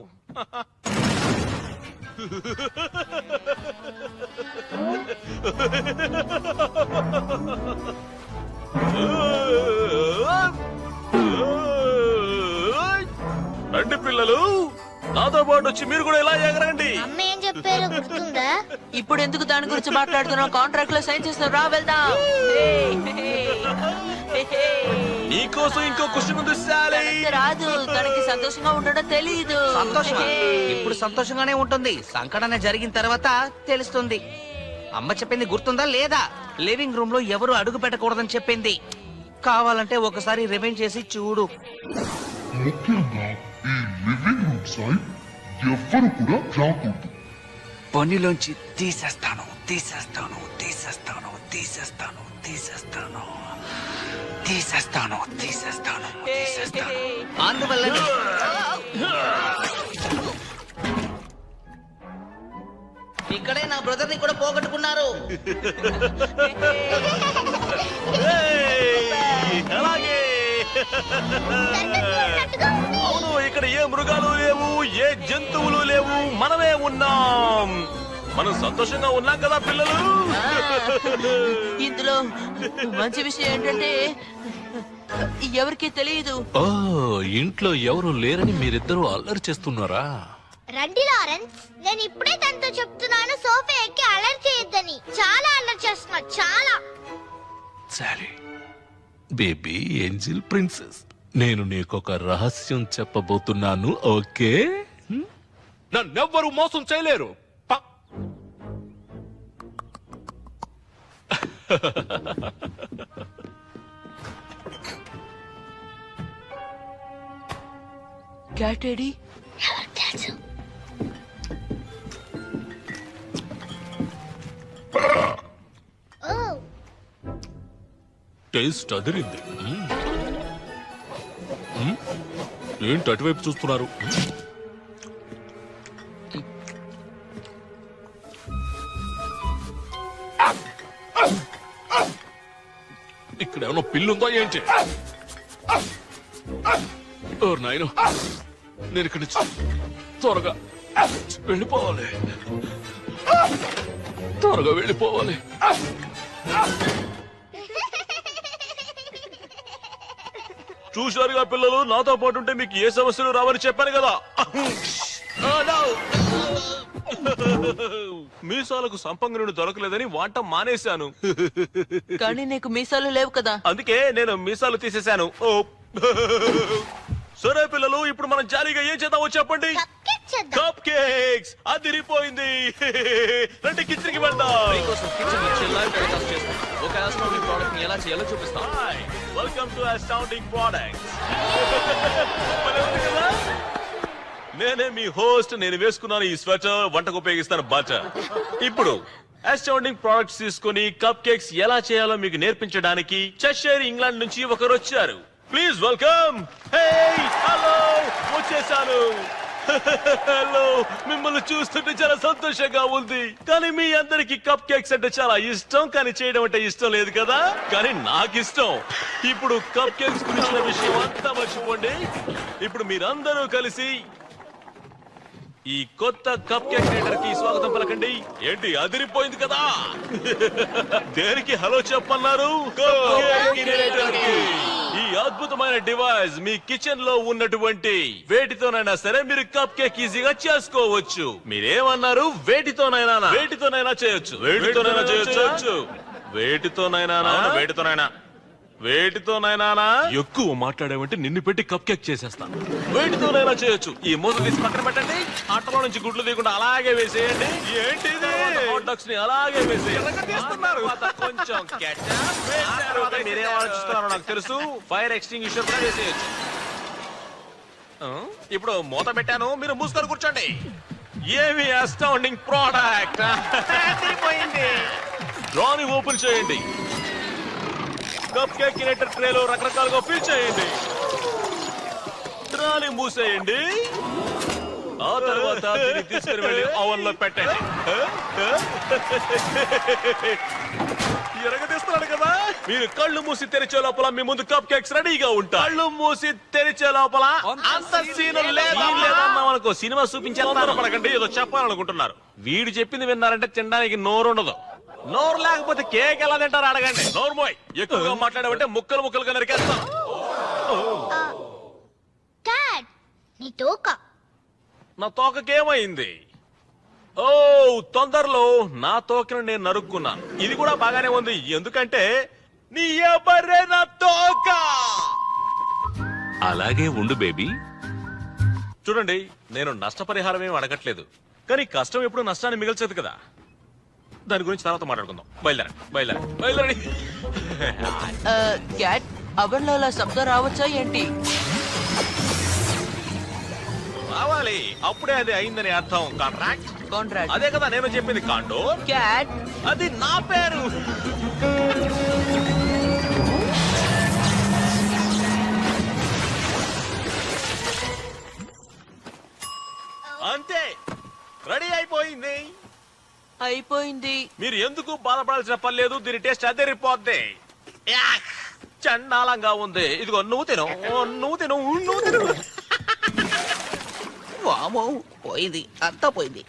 రండి పిల్లలు, నాతో పాటు వచ్చి మీరు కూడా ఇలా ఎగరండి. అమ్మ ఏం చెప్పారో గుర్తుందా? ఇప్పుడు ఎందుకు దాని గురించి మాట్లాడుతున్నావు? కాంట్రాక్ట్ లో సైన్ చేసిన రా, వెళ్దాం. నీకోసం ఇంకో క్వశ్చన్ ఉంది సాలీ. రాదు, తనకి సంతోషంగా ఉండడం తెలియదు. సంతోషం ఇప్పుడు సంతోషంగానే ఉంటుంది, సంకటన జరిగిన తర్వాత తెలుస్తుంది. అమ్మ చెప్పింది గుర్తుందా లేదా? లివింగ్ రూమ్ లో ఎవరు అడుగు పెట్టకూడదని చెప్పింది. కావాలంటే ఒకసారి రిమైండ్ చేసి చూడు. ముఖ్యంగా ఈ లివింగ్ రూమ్ సైడ్ ఎవ్వరు కూడా రాకూడదు. పనిలోంచి తీసేస్తాను, తీసేస్తాను, తీసేస్తాను, తీసేస్తాను, తీసేస్తాను, తీసేస్తాను, తీసేస్తాను, తీసేస్తాను. అందువల్ల ఇక్కడే నా బ్రదర్ ని కూడా పోగొట్టుకున్నారు. అలాగే. అవును, ఇక్కడ ఏ మృగాలు లేవు, ఏ జంతువులు లేవు, మనమే ఉన్నాం. మనం సంతోషంగా ఉన్నాం కదా పిల్లలు. ఇందులో మంచి విషయం ఏంటంటే ఎవరికి తెలియదు. ఓ, ఇంట్లో ఎవరు లేరని మీరిద్దరూ అల్లరి చేస్తున్నారా? రండి లారెన్స్, నేను ఇప్పుడే తనతో చెప్తున్నాను సోఫా ఎక్కి అలర్ట్ చేయొద్దని. చాలా అలర్ట్ చేస్తున్నా, చాలా. సరే, బేబీ ఏంజిల్ ప్రిన్సెస్, నేను నీకొక రహస్యం చెప్పబోతున్నాను. ఓకే, నన్నెవ్వరూ మోసం చేయలేరు. Cat AD? టేస్ట్ అదిరింది. ఏంటి అటువైపు చూస్తున్నారు? ఇక్కడ ఏమన్నా పిల్లుందా ఏంటి? నాయన, నేను ఇక్కడి నుంచి త్వరగా వెళ్ళిపోవాలి. చూశారుగా పిల్లలు, నాతో పాటు ఉంటే మీకు ఏ సమస్యలు రావని చెప్పాను కదా. మీసాలకు సంపంగనుడు దొరకలేదని వంట మానేశాను. కానీ నీకు మీసాలు లేవు కదా. అందుకే నేను మీసాలు తీసేశాను. సరే పిల్లలు, ఇప్పుడు మనం జాలీగా ఏం చేద్దామో చెప్పండి. కప్ కేక్స్ అదిరిపోయింది. రండి కిచెన్ కి వెళ్దాం. ఒక అస్టౌండింగ్ ప్రోడక్ట్ ని ఎలా చేయాలో చూపిస్తాం. Welcome to astounding products. నేనే మీ హోస్ట్. నేను వేసుకున్నాను ఈ స్వెటర్, వంటకు ఉపయోగిస్తాను బటర్. ఇప్పుడు అస్టౌండింగ్ ప్రొడక్ట్స్ తీసుకుని కప్ కేక్స్ ఎలా చేయాలో మీకు నేర్పించడానికి చెషైర్, ఇంగ్లాండ్ నుంచి ఒకరు వచ్చారు. Please welcome. హే, హలో, వచ్చేసాను. హలో, మిమ్మల్ని చూస్తుంటే చాలా సంతోషంగా ఉంది. కానీ మీ అందరికి కప్ కేక్స్ అంటే చాలా ఇష్టం, కానీ చేయడం అంటే ఇష్టం లేదు కదా. కానీ నాకు ఇష్టం. ఇప్పుడు కప్ కేక్స్ గురించిన విషయం అంతా మర్చిపోండి. ఇప్పుడు మీరందరూ కలిసి ఈ కొత్త కప్ కేక్ రేటర్ కి స్వాగతం పలకండి. ఏంటి అదిరిపోయింది కదా? దేనికి హలో చెప్పన్నారు? ఈ అద్భుతమైన డివైస్ మీ కిచెన్ లో ఉన్నటువంటి వేటితోనైనా సరే మీరు కప్ కేక్ ఈజీగా చేసుకోవచ్చు. మీరేమన్నారు? వేటితోనైనా చేయొచ్చు. వేటితోనైనా ఎక్కువ మాట్లాడావంటే నిన్ను పెట్టి కప్ కేక్ చేసేస్తాను. వేటితోనైనా చేయొచ్చు. ఈ మూత తీసి పక్కన పెట్టండి. ఆటలో నుంచి గుడ్లు తీయకుండా అలాగే వేసేయండి. ఏంటిది? హాట్ డాగ్స్ ని అలాగే వేసేయండి. కొంచెం ketchup, మీరేం ఆలోచిస్తున్నారో నాకు తెలుసు. ఫైర్ ఎక్స్టింగ్విషర్ కూడా వేసేయచ్చు. ఇప్పుడు మూత పెట్టాను, మీరు మూసుకొని కూర్చోండి. ఏమి అస్టౌండింగ్ ప్రోడక్ట్. డ్రాని ఓపెన్ చేయండి. కప్ కేక్ కినేటర్ ట్రేలో రకరకాలుగా ఫిల్ చేయండి. డ్రాని మూసేయండి. ఆ తర్వాత దీన్ని తీసుకుని వెళ్ళి ఓవెన్ లో పెట్టండి. ఎరగదీస్తున్నాడు కదా. మీరు కళ్ళు మూసి తెరిచే లోపల మీ ముందు కప్ కేక్స్ రెడీగా ఉంటాయి. కళ్ళు మూసి తెరిచే లోపల అంత సీన్ లేదన్నామనుకో, సినిమా చూపించాలనుకోకండి. ఏదో చెప్పాలనుకుంటున్నారు. వీడు చెప్పింది విన్నారంటే తినడానికి నోరు ఉండదు. నోరు లేకపోతే కేక్ ఎలా తింటారు అడగండి. నోరు మోయ్. ఎక్కువగా మాట్లాడమంటే ముక్కలు ముక్కలుగా నరికేస్తాం. నా తోకకేమైంది? ఓ, తొందరలో నా తోకను నేను నరుక్కున్నాను. ఇది కూడా బాగానే ఉంది, ఎందుకంటే నీ ఎవరే నా తోక. అలాగే ఉండు బేబీ. చూడండి, నేను నష్టపరిహారం ఏమి అడగట్లేదు, కానీ కష్టం ఎప్పుడు నష్టాన్ని మిగల్చదు కదా. దాని గురించి తర్వాత మాట్లాడుకుందాం. బయలుదేరండి. క్యాట్, అవన్లో అలా శబ్దం రావచ్చా ఏంటి? రావాలి, అప్పుడే అది అయిందని అర్థం. కాంట్రాక్ట్ అదే కదా నేను చెప్పింది. కాండోర్ క్యాట్, అది నా పేరు. అంతే, రెడీ అయిపోయింది. మీరు ఎందుకు బాధపడాల్సిన పని లేదు. దీని టేస్ట్ అదిరిపోద్ది. చండాలంగా ఉంది. ఇదిగో నువ్వు తిను. వామో, పోయింది, అంతా పోయింది.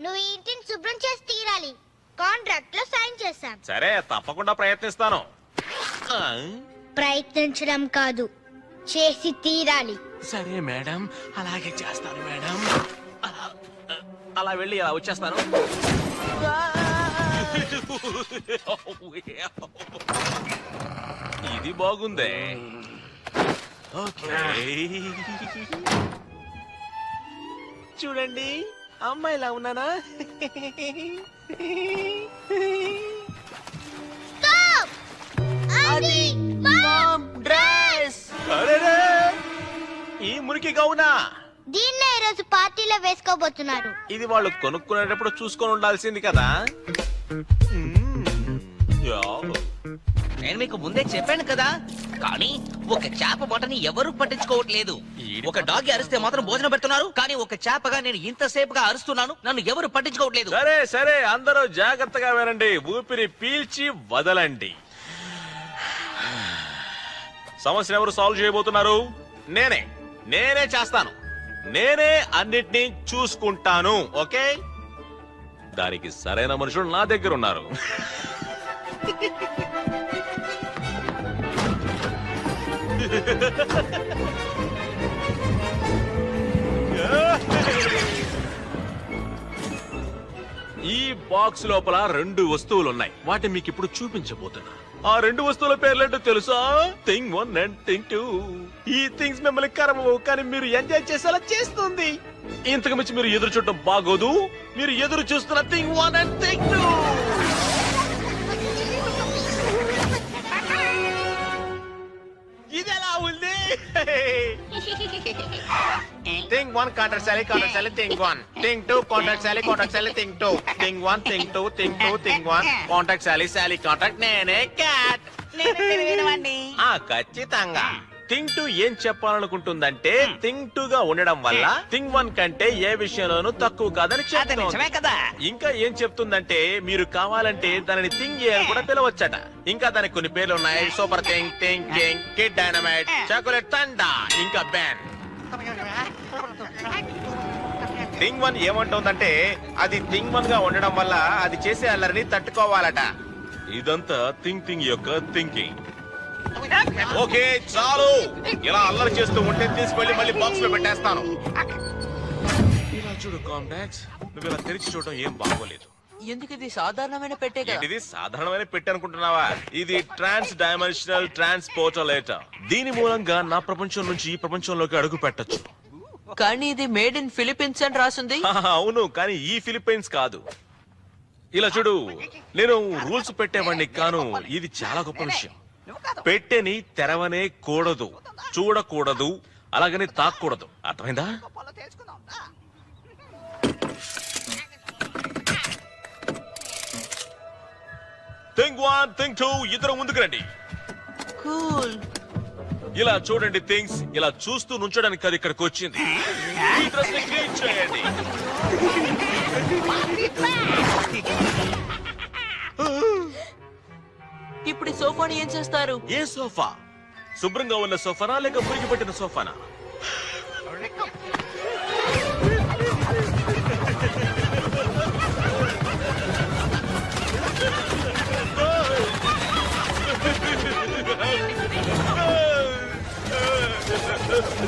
నువ్వు ఇంటిని శుభ్రం చేసి తీరాలి. కాంట్రాక్ట్ లో సైన్ చేశాం. సరే, తప్పకుండా ప్రయత్నిస్తాను. ప్రయత్నించడం కాదు, చేసి తీరాలి. సరే మేడం, అలాగే చేస్తాను మేడం. అలా వెళ్ళి అలా వచ్చేస్తాను. ఇది బాగుందే. ఓకే. చూడండి అమ్మాయిలా ఉన్నానా? అది మామ్ డ్రెస్. అరెరే! ఈ మురికి గౌనా దీన్నే ఈరోజు పార్టీలో వేసుకోబోతున్నారు. ఇది వాళ్ళు కొనుక్కునేటప్పుడు చూసుకొని ఉండాల్సింది కదా. యా. నేను మీకు ముందే చెప్పాను కదా, కానీ ఒక చేప బొటని ఎవరు పట్టించుకోవట్లేదు. ఒక డాగ్ అరిస్తే మాత్రం భోజనం పెడుతున్నారు, కానీ ఒక చేపగా నేను ఇంతసేపుగా అరుస్తున్నాను, నన్ను ఎవరు పట్టించుకోవట్లేదు. సరే సరే, అందరూ జాగ్రత్తగా వినండి. ఊపిరి పీల్చి వదలండి. సమస్యను ఎవరు సాల్వ్ చేయబోతున్నారు? నేనే చేస్తాను. నేనే అన్నిటినీ చూసుకుంటాను. ఓకే, దానికి సరైన మనుషులు నా దగ్గర ఉన్నారు. ఈ బాక్స్ లోపల 2 వస్తువులు ఉన్నాయి. వాటిని మీకు ఇప్పుడు చూపించబోతున్నా. ఆ 2 వస్తువుల పేర్లేంటో తెలుసా? Thing 1 and thing 2. ఈ థింగ్స్ మిమ్మల్ని కరవవు, కానీ మీరు ఎంజాయ్ చేసేలా చేస్తుంది. ఇంతకు మించి మీరు ఎదురు చూడటం బాగోదు. మీరు ఎదురు చూస్తున్న థింగ్ 1 అండ్ థింగ్ 2. ఇది ఎలా ఉంది? Thing 1 contact Sally, thing 1. Thing 2 contact Sally, thing 2. Thing 1, thing 2, thing 2, thing 1. Contact Sally, contact నేనే cat. ఖచ్చితంగా. థింగ్ 2 ఏం చెప్పాలనుకుంటుందంటే, థింగ్ 2 గా ఉండడం వల్ల థింగ్ 1 కంటే ఏ విషయంలోనూ తక్కువ కాదని చెప్తుంది. కదా. ఇంకా ఏం చెప్తుందంటే, మీరు కావాలంటే దానిని థింగ్ ఏ అని కూడా పిలవచ్చట. ఇంకా దానికి కొన్ని పేర్లు ఉన్నాయి. Super thing, thing king, kid dynamite, chocolate థండా, ఇంకా బ్యాన్. థింగ్ 1 ఏమంటుందంటే, అది థింగ్ 1 గా ఉండడం వల్ల అది చేసే అల్లరిని తట్టుకోవాలట. ఇదంతా థింగ్ యొక్క థింకింగ్. ఓకే చాలు, ఇలా అల్లరి చేస్తూ ఉంటే తీసుకెళ్లి మళ్ళీ బాక్స్ లో పెట్టేస్తాను. ఇలా చూడు కాంటాక్ట్స్, నువ్వు ఇలా తెరిచి చూడటం ఏం బాగోలేదు. ఎందుకు ఇది సాధారణమైన పెట్టే కదా? ఇది సాధారణమైన పెట్టి అనుకుంటున్నావా? ఇది ట్రాన్స్ డైమెన్షనల్ ట్రాన్స్పోర్టలేటర్. దీని మూలంగా నా ప్రపంచం నుంచి ఈ ప్రపంచంలోకి అడుగు పెట్టచ్చు. కానీ ఇది మేడ్ ఇన్ ఫిలిప్పీన్స్ అని రాసుంది. అవును, కానీ ఈ ఫిలిప్పైన్స్ కాదు. ఇలా చూడు, నేను రూల్స్ పెట్టేవాడిని కాను. ఇది చాలా గొప్ప విషయం. పెట్టెని తెరవనే కూడదు, చూడకూడదు, అలాగని తాక్కూడదు. అర్థమైందా? థింగ్ 1, థింగ్ 2 ఇద్దరు ముందుకు రండి. కూల్. ఇలా చూడండి థింగ్స్, ఇలా చూస్తూ నుంచడానికి అది ఇక్కడికి వచ్చింది. ఈ డ్రెస్ ని క్లీన్ చేయండి. ఇప్పుడు ఈ సోఫాని ఏం చేస్తారు? ఏ సోఫా? శుభ్రంగా ఉన్న సోఫానా లేక మురికి పెట్టిన సోఫానా?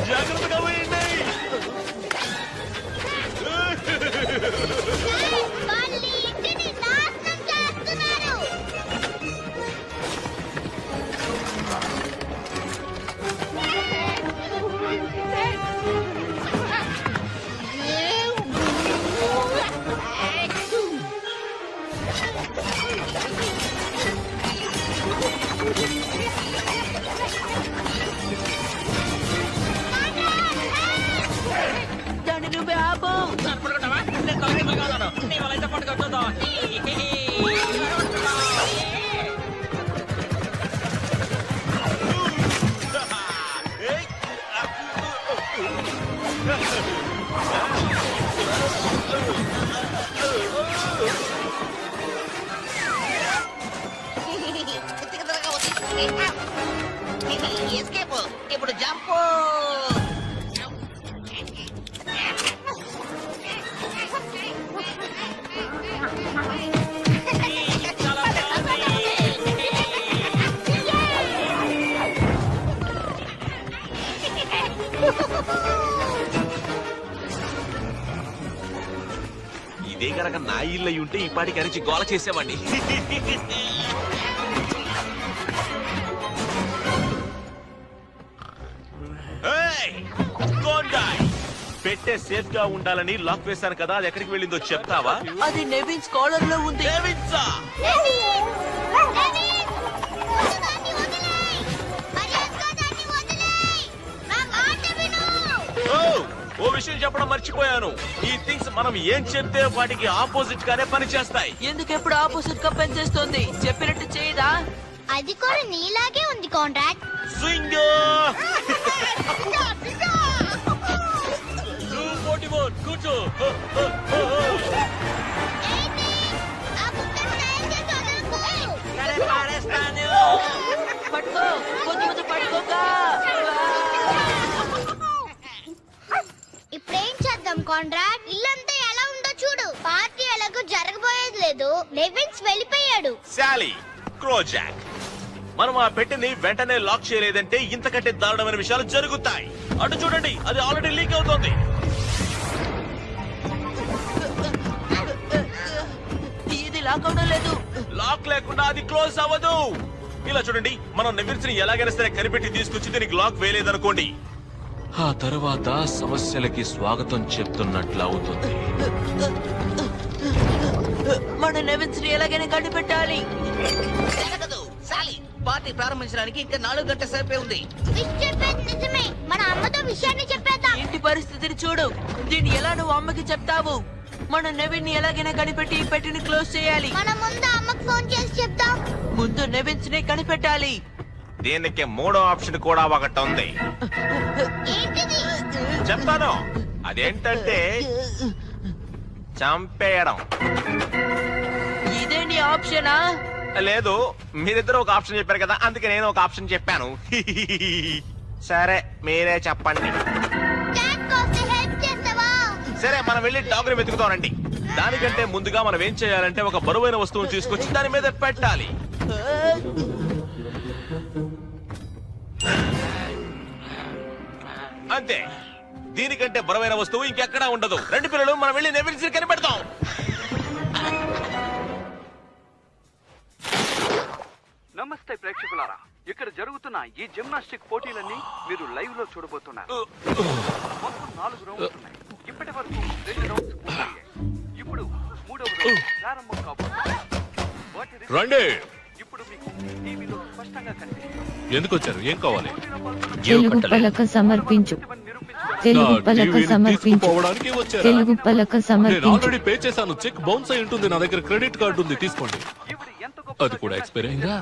జాగ్రత్తగా వేయండి. దాన్ని నువ్వే ఆపు. ఎస్కేప్. ఇప్పుడు జంప్. ఇదే గనక నా ఇల్లు అయి ఉంటే ఈ పాటికి అరిచి గోల చేసేవాడిని. పెట్టే సేఫ్ గా ఉండాలని లాక్ వేశాను కదా, అది ఎక్కడికి వెళ్ళిందో చెప్తావా? అది నెవిన్స్ కాలర్ లో ఉంది. ఓ విషయం చెప్పడం మర్చిపోయాను. ఈ థింగ్స్ మనం ఏం చెప్తే వాటికి ఆపోజిట్ గానే పని చేస్తాయి. ఎందుకు ఎప్పుడు ఆపోజిట్ గా పనిచేస్తుంది? చెప్పినట్టు చేయదా? అది కూడా నీలాగే ఉంది కాంట్రాక్ట్. స్వింగ్ 241 కూర్చో. పట్టుకో, కొంచెం పట్టుకోగా. ఇప్పుడేం చేద్దాం కాంట్రాక్ట్? ఇల్లంతా ఎలా ఉందో చూడు. పార్టీ ఎలాగో జరగబోయేది లేదు. నెవిన్స్ వెళ్ళిపోయాడు. సాలీ, క్రోజాక్, మనం ఆ పెట్టిని వెంటనే లాక్ చేయలేదంటే ఇంతకంటే దారుణమైన విషయాలు జరుగుతాయి. అటు చూడండి, అది ఆల్రెడీ లీక్ అవుతోంది. ఇది లాక్ అవడం లేదు. లాక్ లేకుండా అది క్లోజ్ అవ్వదు. ఇలా చూడండి, మనం నెవిన్స్ ని ఎలాగైనా సరే కనిపెట్టి తీసుకొచ్చి దీనికి లాక్ వేయలేదనుకోండి, ఆ తర్వాత సమస్యలకి స్వాగతం చెప్తున్నట్లు అవుతుంది. మన నెవిన్స్ ని ఎలాగైనా కనిపెట్టాలి. పార్టీ ప్రారంభించడానికి ఇంకా 4 గంటల సేపే ఉంది. చెప్పేది నిజమే. మన అమ్మతో విషయాన్ని చెప్పేద్దాం. ఇంటి పరిస్థితిని చూడు. దీన్ని ఎలా నువ్వు అమ్మకి చెప్తావు? మన నెవిన్ ని ఎలాగైనా కనిపెట్టి పెట్టిని క్లోజ్ చేయాలి. మనం ముందు అమ్మకి ఫోన్ చేసి చెప్దాం. ముందు నెవిన్స్ ని కనిపెట్టాలి. దీనికి 3వ ఆప్షన్ కూడా ఒకటి ఉంది. ఏంటిది? చెప్తాను. అదేంటంటే చంపేయడం. ఇదే నీ ఆప్షనా? లేదు, మీరిద్దరు ఒక ఆప్షన్ చెప్పారు కదా, అందుకే నేను ఒక ఆప్షన్ చెప్పాను. సరే, మీరే చెప్పండి. సరే, మనం వెళ్ళి డాగ్ని వెతుకుతానండి. దానికంటే ముందుగా మనం ఏం చేయాలంటే ఒక బరువైన వస్తువును తీసుకొచ్చి దాని మీద పెట్టాలి. అంతే. దీనికంటే బరువైన వస్తువు ఇంకెక్కడా ఉండదు. రెండు పిల్లలు మనం వెళ్ళి నెవిన్స్ కనిపెడతాం. నమస్తే ప్రేక్షకులారా, ఇక్కడ జరుగుతున్న ఈ జిమ్నాస్టిక్ పోటీలన్నీ మీరు లైవ్ లో చూడబోతున్నారు. మొత్తం 4 రౌండ్స్ ఉన్నాయి. ఇప్పటి వరకు 2 రౌండ్స్ పూర్తయ్యాయి. ఇప్పుడు 3వ రౌండ్ ప్రారంభం కాబోతుంది. రండి. ఇప్పుడు మీకు టీవీలో స్పష్టంగా కనిపిస్తుంది. ఎందుకు వచ్చారు? ఏం కావాలి? తెలుగు పలక సమర్పించు. తెలుగు పలక సమర్పించు. తెలుగు పలక సమర్పించు. ఆల్రెడీ పే చేశాను. చెక్ బౌన్స్ అయి ఉంటుంది. నా దగ్గర క్రెడిట్ కార్డు ఉంది, తీసుకోండి. అది కూడా ఎక్స్పైర్ అయిందా?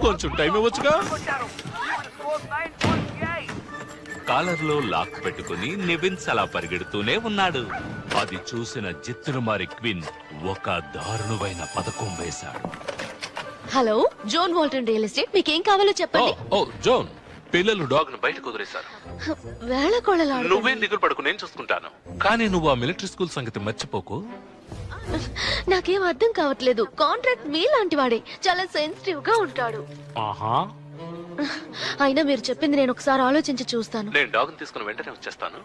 కొంచెం టైం ఇవ్వచ్చుగా. కాలర్ లో లాక్ పెట్టుకుని నెవిన్స్ అలా పరిగెడుతూనే ఉన్నాడు. అది చూసిన జిత్తులమారి క్వీన్ ఒక దారుణమైన పథకం వేశాడు. Hello, zone Walton real estate, మీకేం కావాలో చెప్పండి. ఓ జోన్, పిల్లలు డాగ్ ను బయటకు వదిలేశారు. వేళకోళలాడు. నువ్వేం దిగులు పడుకు, నేను చూసుకుంటాను. కానీ నువ్వు ఆ మిలిటరీ స్కూల్ సంగతి మర్చిపోకు. నాకేం అర్థం కావట్లేదు. కాంట్రాక్ట్ మీలాంటి వాడే, చాలా సెన్సిటివ్ గా ఉంటాడు. ఆహా, అయినా మీరు చెప్పింది నేను ఒకసారి ఆలోచించి చూస్తాను. నేను డాగ్ ని తీసుకుని వెంటనే వచ్చేస్తాను.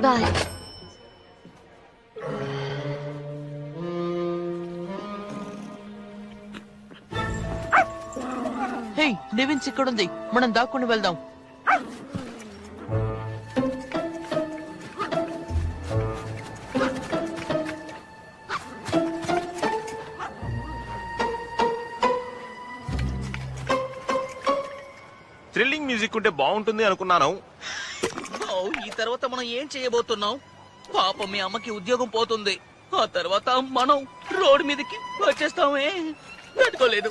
బాయ్. హే, నెవిన్స్ ఇక్కడ ఉంది. మనం దాక్కుని వెళ్దాం. థ్రిల్లింగ్ మ్యూజిక్ ఉంటే బాగుంటుంది అనుకున్నాను. ఈ తర్వాత మనం ఏం చేయబోతున్నాం? పాపం మీ అమ్మకి ఉద్యోగం పోతుంది. ఆ తర్వాత మనం రోడ్డు మీదకి వచ్చేస్తామే. తట్టుకోలేను,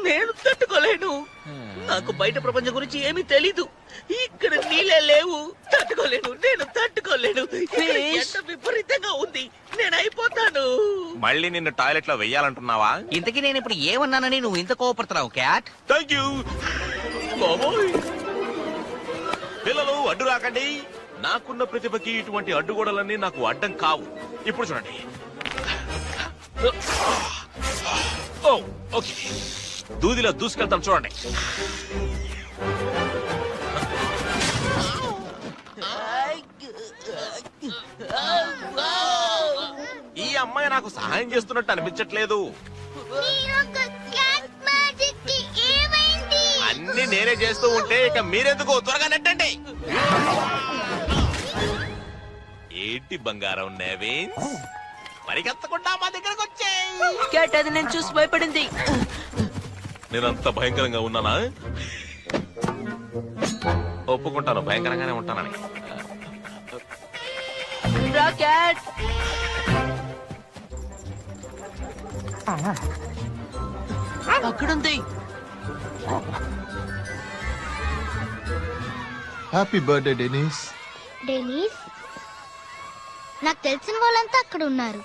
నేను తట్టుకోలేను. నాకు బయట ప్రపంచం గురించి ఏమీ తెలీదు. ఇక్కడ నీళ్ళే లేవు. తట్టుకోలేను, నేను తట్టుకోలేను. ఎంత విపరీతంగా ఉంది, నేను అయిపోతాను. మళ్ళీ నిన్ను టాయిలెట్ లో వెయ్యాలంటున్నావా? ఇంతకీ నేను ఇప్పుడు ఏమన్నానని నువ్వు ఇంత కోపడుతున్నావు క్యాట్? Thank you. పిల్లలు అడ్డు రాకండి. నాకున్న ప్రతిభకి ఇటువంటి అడ్డుగోడలన్నీ నాకు అడ్డం కావు. ఇప్పుడు చూడండి. ఓ ఓకే, దూదిలా దూసుకెళ్తాం చూడండి. ఈ అమ్మాయి నాకు సహాయం చేస్తున్నట్టు అనిపించట్లేదు. అన్ని అన్ని నేనే చేస్తూ ఉంటే ఇక మీరెందుకు త్వరగా నెట్టండి. ఏంటి బంగారం నెవిన్స్, పరిగెత్తకుండా మా దగ్గరకు వచ్చేయ్. క్యాట్ అది నేను చూసి భయపడింది. నేనంత భయంకరంగా ఉన్నానా? ఒప్పుకుంటాను, భయంకరంగానే ఉంటానని. రా క్యాట్. అక్కడుంది. Happy birthday Denise. డెనీస్, నాకు తెలిసిన వాళ్ళంతా అక్కడ ఉన్నారు.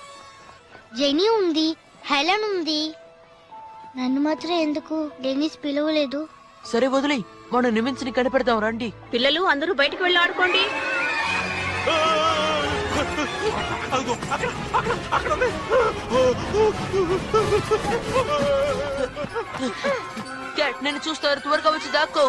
జెనీ ఉంది, హెలెన్ ఉంది. నన్ను మాత్రం ఎందుకు డెనీస్ పిలవలేదు? సరే వదిలే, మనం నిమిన్స్ ని కనిపెడతాం రండి. పిల్లలు అందరూ బయటికి వెళ్ళి ఆడుకోండి. క్యాట్ నేను చూస్తారు, త్వరగా వచ్చి దాక్కో.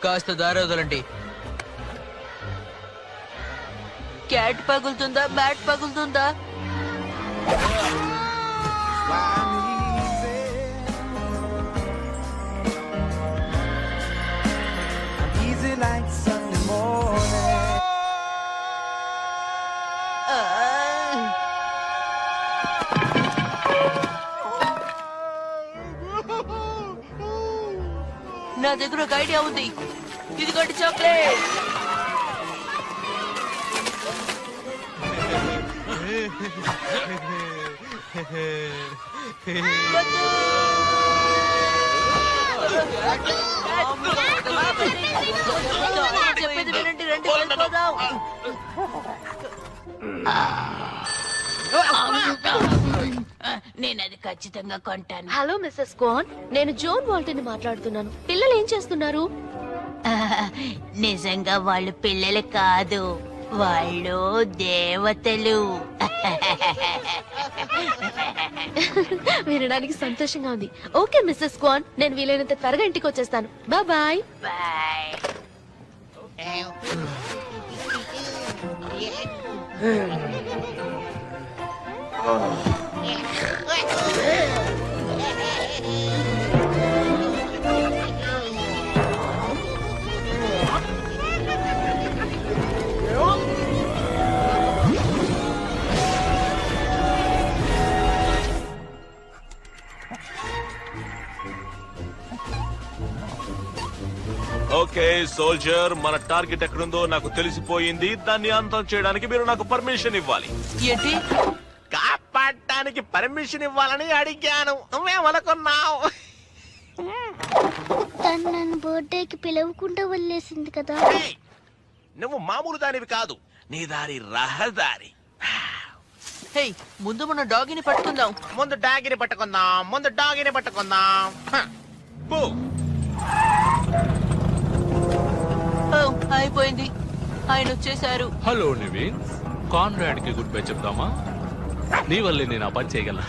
కాస్త దారి వదలండి. క్యాట్ పగులుతుందా, బ్యాట్ పగులుతుందా? నా దగ్గర ఒక ఐడియా ఉంది. ఇదిగోండి చాక్లెట్. చెప్పేది వినండి, రండి వెళ్ళిపోదాం. నేను అది ఖచ్చితంగా కొంటాను. హలో మిస్సెస్ క్వాన్, నేను జోన్ వాల్టన్ మాట్లాడుతున్నాను. పిల్లలు ఏం చేస్తున్నారు? నిజంగా వాళ్ళు పిల్లలు కాదు, వాళ్ళు దేవతలు. వినడానికి సంతోషంగా ఉంది. ఓకే మిస్సెస్ క్వాన్, నేను వీలైనంత త్వరగా ఇంటికి వచ్చేస్తాను. బాయ్. బాయ్. ఓకే సోల్జర్, మన టార్గెట్ ఎక్కడుందో నాకు తెలిసిపోయింది. దాన్ని అంతం చేయడానికి మీరు నాకు పర్మిషన్ ఇవ్వాలి. ఏంటి? కాపాడటానికి పర్మిషన్ ఇవ్వాలని అడిగాను, నువ్వేమనుకున్నావు? తను నన్ను బర్త్డేకి పిలవకుండా వదిలేసింది కదా. నువ్వు మామూలు దానివి కాదు, నీ దారి రహదారి. హే, ముందు మన డాగిని పట్టుకుందాం. ముందు డాగిని పట్టుకుందాం. పో. అయిపోయింది, ఆయన వచ్చేసారు. హలో నివిన్స్, కాన్రాడ్ కి గుడ్ బై చెప్తామా? నీ వల్లే నేను ఆ పని చేయగలను.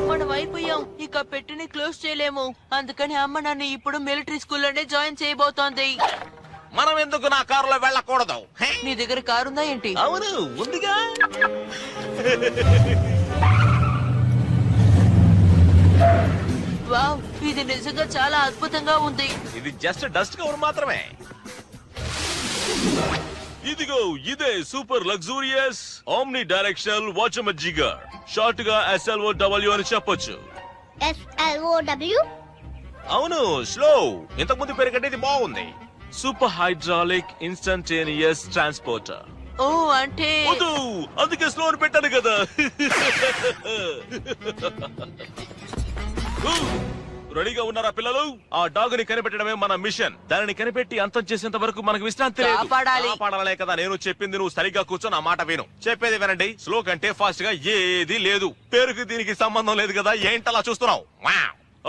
మనం అయిపోయాం, ఇక పెట్టిని క్లోజ్ చేయలేము. అందుకని అమ్మ నన్ను ఇప్పుడు మిలిటరీ స్కూల్లోనే జాయిన్ చేయబోతోంది. మనం ఎందుకు నా కారులో వెళ్ళకూడదు? నీ దగ్గర కారు ఉందా ఏంటి? అవును, ఉందిగా. వావ్, ఇది నిజంగా చాలా అద్భుతంగా ఉంది. ఇది జస్ట్ డస్ట్ కవర్ మాత్రమే. ఇదిగో ఇదే సూపర్ లగ్జూరియస్ ఆమ్ని డైరెక్షనల్ వాచమజిగర్. షార్ట్ గా SLOW అని చెప్పొచ్చు. SLOW? అవును, స్లో. ఇంతకు ముందు పేరు కంటే ఇది బాగుంది. Super hydraulic instantaneous transporter. ఓ అంటే వద్దు, అందుకే స్లో అని పెట్టాను కదా. రెడీగా ఉన్నారా పిల్లలు? ఆ డాగ్ ని కనిపెట్టడమే మన మిషన్. దానిని కనిపెట్టి అంతం చేసేంత వరకు మనకు విశ్రాంతి లేదు. కాపాడాలే కదా నేను చెప్పింది. నువ్వు సరిగ్గా కూర్చొని ఆ మాట విను. చెప్పేది వినండి. స్లో కంటే ఫాస్ట్ గా ఏది లేదు. పేరుకి దీనికి సంబంధం లేదు కదా, ఏంటలా చూస్తున్నావు?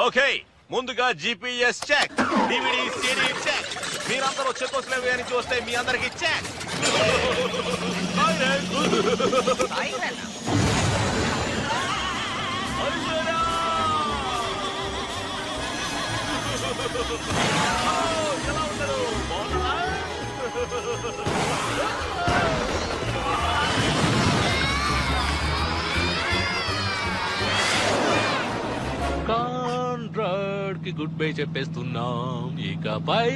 ఓకే, ముందుగా GPS check, DVD CD check. మీరందరూ చెక్కోస్లేవి అని చూస్తే మీ అందరికి చెక్. కాన్రాడ్ కి గుడ్ బై చెప్పేస్తున్నాం. ఇకపై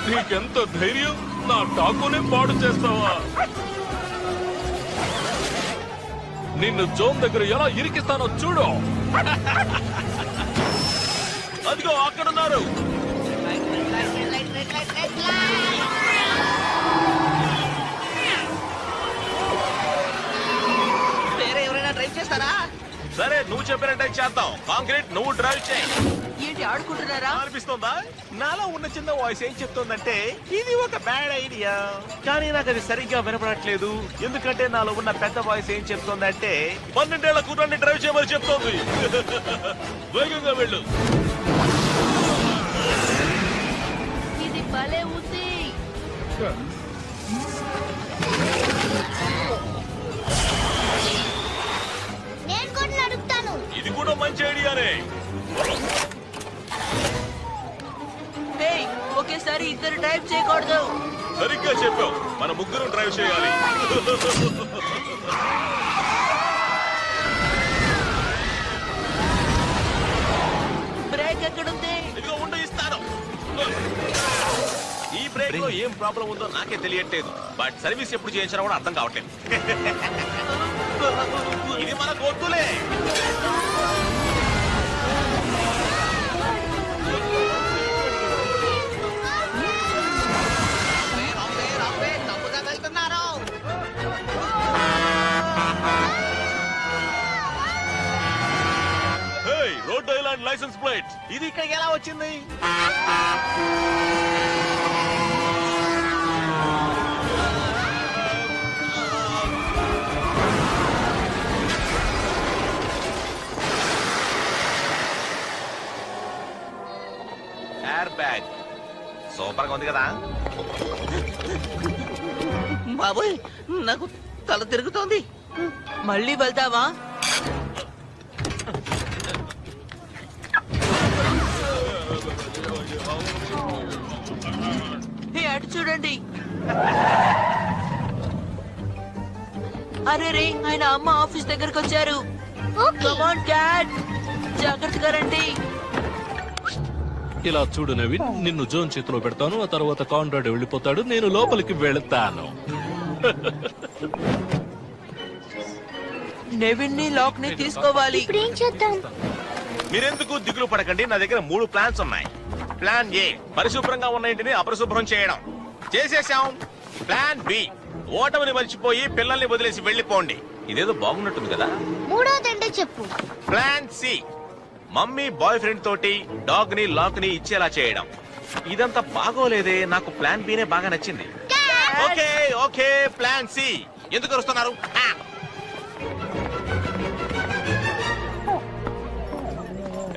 నీకెంత ధైర్యం? నా టాకునే పాడు చేస్తావా? నిన్ను జోన్ దగ్గర ఎలా ఇరికిస్తానో చూడు. అదిగో అక్కడున్నారు. వేరే ఎవరైనా డ్రైవ్ చేస్తారా? సరే, నువ్వు చెప్పినట్టే చేద్దాం. కాంక్రీట్, నువ్వు డ్రైవ్ చేయి. ఏంటి ఆడుకుంటున్నారా? అనిపిస్తుందా? నాలో ఉన్న చిన్న వాయిస్ ఏం చెప్తుందంటే ఇది ఒక బ్యాడ్ ఐడియా, కానీ నాకు అది సరిగ్గా వినపడట్లేదు. ఎందుకంటే నాలో ఉన్న పెద్ద వాయిస్ ఏం చెప్తుందంటే 12 ఏళ్ల కుర్రాన్ని డ్రైవ్ చేయమని చెప్తోంది. వేగంగా వెళ్ళు. ఇది భలే ఉంది. నేను కూడా నడుపుతాను. ఇది కూడా మంచి ఐడియానే. ఒకేసారి ఇద్దరు డ్రైవ్ చేయకూడదు. సరిగ్గా చెప్పావు, మన ముగ్గురు డ్రైవ్ చేయాలి. బ్రేక్ ఎక్కడుంది? ఇదిగో ఉండు, ఇస్తాను. ఈ బ్రేక్ లో ఏం ప్రాబ్లం ఉందో నాకే తెలియట్లేదు, బట్ సర్వీస్ ఎప్పుడు చేయించారో కూడా అర్థం కావట్లేదు. ఇది మనకు వద్దులే. తప్పుగా వెళ్తున్నారు. రోడ్ ఐలాండ్ లైసెన్స్ ప్లేట్ ఇది ఇక్కడికి ఎలా వచ్చింది? ఎయిర్ బ్యాగ్ సూపర్ గా ఉంది కదా. బాబోయ్, నాకు తల తిరుగుతోంది. మళ్ళీ వెళ్తావా? అటు చూడండి. అరే రే, ఆయన అమ్మ ఆఫీస్ దగ్గరకు వచ్చారు. కమ్ ఆన్ క్యాట్, జాగ్రత్తగా రండి. ఇలా చూడు నవీన్, నిన్ను జోన్ చేతిలో పెడతాను. ఆ తర్వాత కాన్రాడ్ వెళ్ళిపోతాడు, నేను లోపలికి వెళతాను. నెవిన్ ని లాక్ ని తీసుకోవాలి. ఇప్పుడు ఏం చేద్దాం? మీరెందుకు దిగులు పడకండి, నా దగ్గర 3 ప్లాన్స్ ఉన్నాయి. ప్లాన్ ఏ, పరిశుభ్రంగా ఉన్న ఇంటిని అపరిశుభ్రం చేయడం, చేసేసాం. ప్లాన్ బి, ఓటమిని మర్చిపోయి పిల్లల్ని వదిలేసి వెళ్లిపోండి. ఇదేదో బాగున్నట్టుంది కదా. మూడోదంటే చెప్పు. Plan C, mummy boyfriend తోటి డాగ్ ని లాక్ ని ఇచ్చేలా చేయడం. ఇదంతా బాగోలేదే, నాకు ప్లాన్ బి నే బాగా నచ్చింది. Okay okay, plan C. ఎందుకు వస్తున్నారు?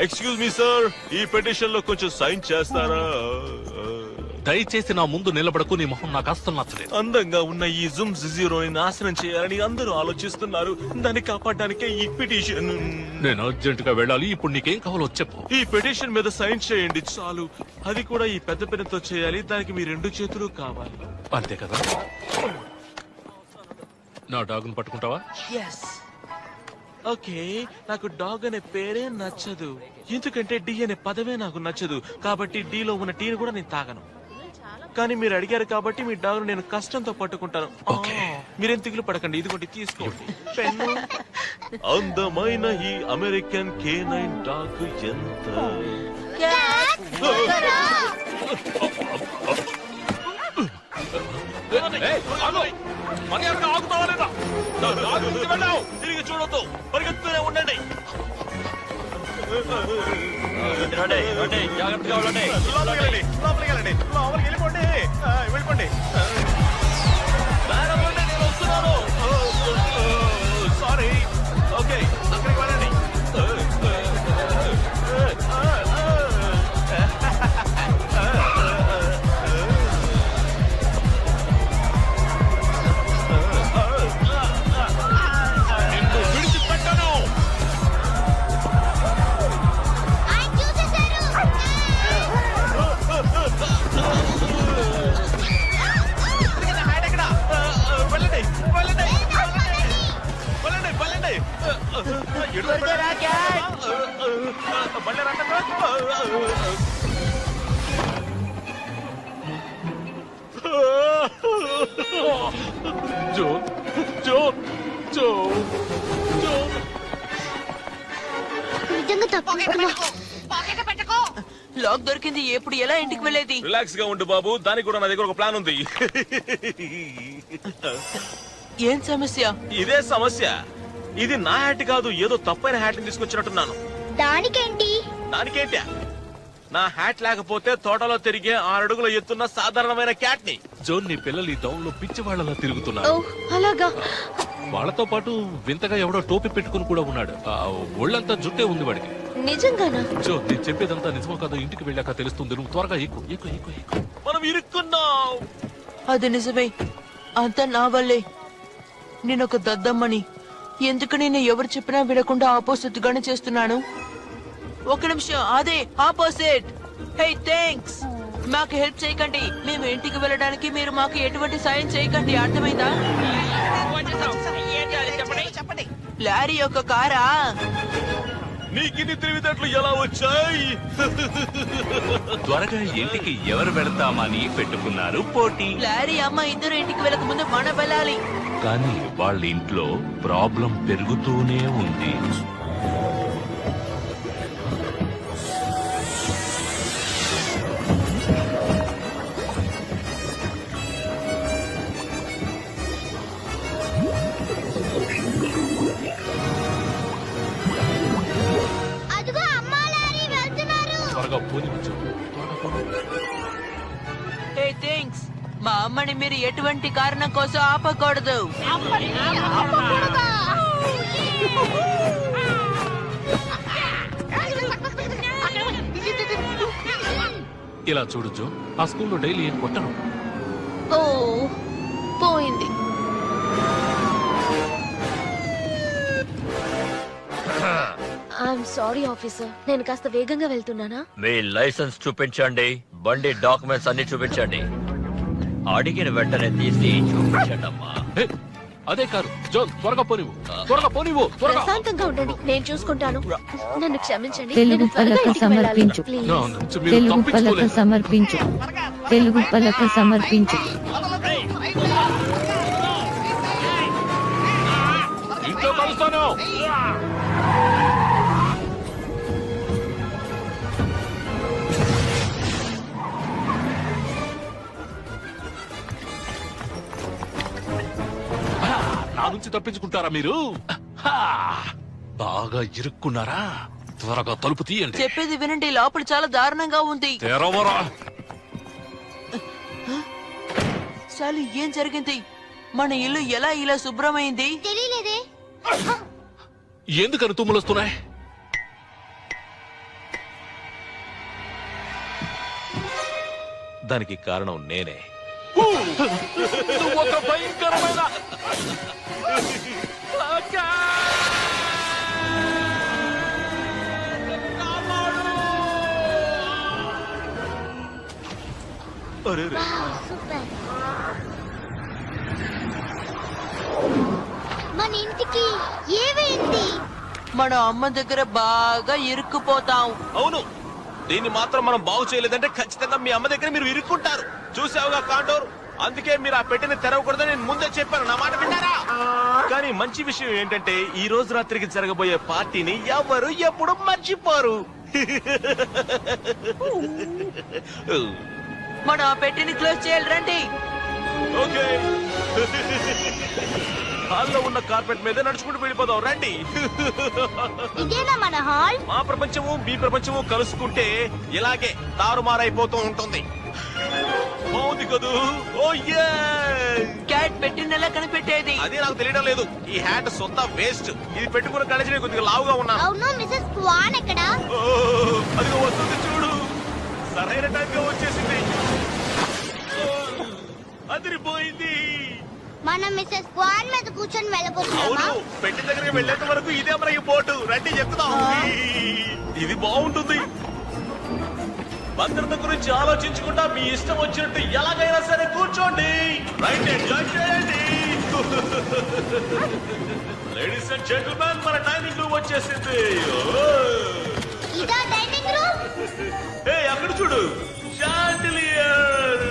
ఎక్స్క్యూజ్ మీ సార్, ఈ పిటిషన్ లో కొంచెం సైన్ చేస్తారా? దయచేసి నా ముందు నిలబడకు, నీ మొహం నాకు అస్సలు నచ్చలేదు. అందంగా ఉన్న ఈ జూమ్ జీరోని నాశనం చేయాలని అందరూ ఆలోచిస్తున్నారు. దాన్ని కాపాడడానికే ఈ పిటిషన్. నేను అర్జెంట్ గా వెళ్ళాలి. ఇప్పుడు నీకేం కావాలో చెప్పు. ఈ పిటిషన్ మీద సైన్ చేయండి చాలు. అది కూడా ఈ పెద్ద పెన్నుతో చేయాలి. దానికి మీ 2 చేతులు కావాలి. అంతే కదా? నా డాగ్ను పట్టుకుంటావా? ఓకే, నాకు డాగ్ అనే పేరే నచ్చదు, ఎందుకంటే డి అనే పదమే నాకు నచ్చదు. కాబట్టి డి లో ఉన్న టీని కూడా నేను తాగను. కానీ మీరు అడిగారు కాబట్టి మీ డాగ్ నేను కష్టంతో పట్టుకుంటాను. మీరేం దిగులు పడకండి, ఇదిగోండి తీసుకోండి పెన్ను. అందమైన ఈ అమెరికన్ K9 డాగ్ ఎంత మర్యాదగా ఆగుతావా లేదా? నా దారి నుంచి వెళ్ళావు. తిరిగి చూడొద్దు, పరిగెత్తుతూనే ఉండండి. జాగ్రత్తగా ఉండండి. లోపలికి వెళ్ళిపోండి. వెళ్ళిపోండి. నేను వస్తున్నాను. సారీ. ఓకే, అక్కడికి వెళ్ళండి. లాక్ దొరికింది. ఎప్పుడు ఎలా ఇంటికి వెళ్ళేది? రిలాక్స్ గా ఉండు బాబు, దానికి కూడా నా దగ్గర ఒక ప్లాన్ ఉంది. ఏం సమస్య? ఇదే సమస్య. ఇది నా హ్యాట్ కాదు, ఏదో తప్పైన హ్యాట్ ని తీసుకొచ్చినట్టున్నాను. దానికేంటి? దానికేంటి? నా హ్యాట్ లేకపోతే తోటలో తిరిగే 6 అడుగుల ఎత్తున్న సాధారణమైన క్యాట్ ని. జోన్, నీ పిల్లలు ఈ టౌన్ లో పిచ్చి వాళ్ళలా తిరుగుతున్నారు. అలాగా? వాళ్ళతో పాటు వింతగా ఎవడో టోపీ పెట్టుకుని కూడా ఉన్నాడు. ఒళ్ళంతా జుట్టే ఉంది వాడికి. నిజంగానా? జో, నేను చెప్పేదంతా నిజమో కాదో ఇంటికి వెళ్ళాక తెలుస్తుంది. నువ్వు త్వరగా ఎక్కు. మనం ఇరుక్కున్నాం. అది నిజమే. అంతా నా వల్లే. నేనొక దద్దమ్మని. ఎందుకు నేను ఎవరు చెప్పినా వినకుండా ఆపోజిట్ గానే చేస్తున్నాను. ఒక నిమిషం, అదే ఆపోజిట్. హే, థ్యాంక్స్. మాకు హెల్ప్ చేయకండి. మేము ఇంటికి వెళ్ళడానికి మీరు మాకు ఎటువంటి సాయం చేయకండి, అర్థమైందా? లారీ యొక్క కారా? నీకిన్ని తెలివితేటలు ఎలా వచ్చాయి? త్వరగా ఇంటికి ఎవరు వెళతామని పెట్టుకున్నారు పోటీ. లారీ అమ్మ ఇద్దరు ఇంటికి వెళ్ళక ముందు మనం వెళ్ళాలి. కానీ వాళ్ళ ఇంట్లో ప్రాబ్లం పెరుగుతూనే ఉంది. హే, థ్యాంక్స్. మా అమ్మని మీరు ఎటువంటి కారణం కోసం ఆపకూడదు. ఇలా చూడు జో, ఆ స్కూల్లో డైలీ ఏం కొట్టరు. ఓ, పోయింది. ఐఎమ్ సారీ ఆఫీసర్, నేను కాస్త వేగంగా వెళ్తున్నానా? మీ లైసెన్స్ చూపించండి, బండి డాక్యుమెంట్స్ అన్ని చూపించండి. అడిగిన వెంటనే తీసి చూపించండి అమ్మా. అదే కారు. జోన్, త్వరగా పోనివ్వు. ప్రశాంతంగా ఉండండి, నేను చూసుకుంటాను. నన్ను క్షమించండి. తెలుగు పలక సమర్పించు. తెలుగు పలక సమర్పించు. ఇంట్లో కలుస్తాను. నా నుంచి తప్పించుకుంటారా మీరు? బాగా ఇరుక్కున్నారా? త్వరగా తలుపు తీయండి. చెప్పేది వినండి, లోపల చాలా దారుణంగా ఉంది. తెరవరా. చాలు, ఏం జరిగింది? మన ఇల్లు ఎలా ఇలా శుభ్రమైంది? తెలియలేదే. ఎందుకని తుమ్ములొస్తున్నాయి? దానికి కారణం నేనే. ఒక భయంకరమైన మన ఇంటికి ఏమైంది? మన అమ్మ దగ్గర బాగా ఇరుక్కుపోతాం. అవును, దీన్ని మాత్రం మనం బాగు చేయలేదంటే ఖచ్చితంగా మీ అమ్మ దగ్గర మీరు ఇరుక్కుంటారు. చూసావుగా కాండోర్, అందుకే మీరు ఆ పెట్టెని తెరవకూడదని నేను ముందే చెప్పాను. నా మాట విన్నారా? కానీ మంచి విషయం ఏంటంటే ఈ రోజు రాత్రికి జరగబోయే పార్టీని ఎవరు ఎప్పుడు మర్చిపోరు. మనం ఆ పెట్టెని క్లోజ్ చేయాలి, రండి. ఓకే. హాల్లో ఉన్న కార్పెట్ మీద నడుచుకుంటూ వెళ్ళిపోదాం రండి. ఇదేనా మన హాల్? మా ప్రపంచము మీ ప్రపంచము కలుసుకుంటే ఇలాగే తారుమారైపోతూ ఉంటుంది. బాగుంది కదూ? ఓ యే! క్యాట్ పెట్టినలా కనిపెట్టేది. అది నాకు తెలియడం లేదు. ఈ హ్యాట్ సొంత వేస్ట్. ఇది పెట్టుకున్న కడిచి కొద్దిగా లావుగా ఉన్నాను. అవును, మిసెస్ క్వాన్ ఎక్కడా? అదిగో వస్తుంది చూడు. సరైన టైంలో వచ్చేసింది. అదిరిపోయింది. మనం మిసెస్ క్వాన్ మీద కూర్చొని వెళ్ళబోతున్నామా? అవును, పెట్టి దగ్గరికి వెళ్ళేంత వరకు ఇదే మనకి పోటు. రండి చెప్తాం. ఇది బాగుంటుంది. భద్రత గురించి ఆలోచించకుండా మీ ఇష్టం వచ్చినట్టు ఎలాగైనా సరే కూర్చోండి. రైట్, ఎంజాయ్ చేయండి. లేడీస్ అండ్ జెంటిల్మెన్, మన డైనింగ్ రూమ్ వచ్చేసింది. ఇదా డైనింగ్ రూమ్? ఏ అక్కడ చూడు, షాండిలియర్.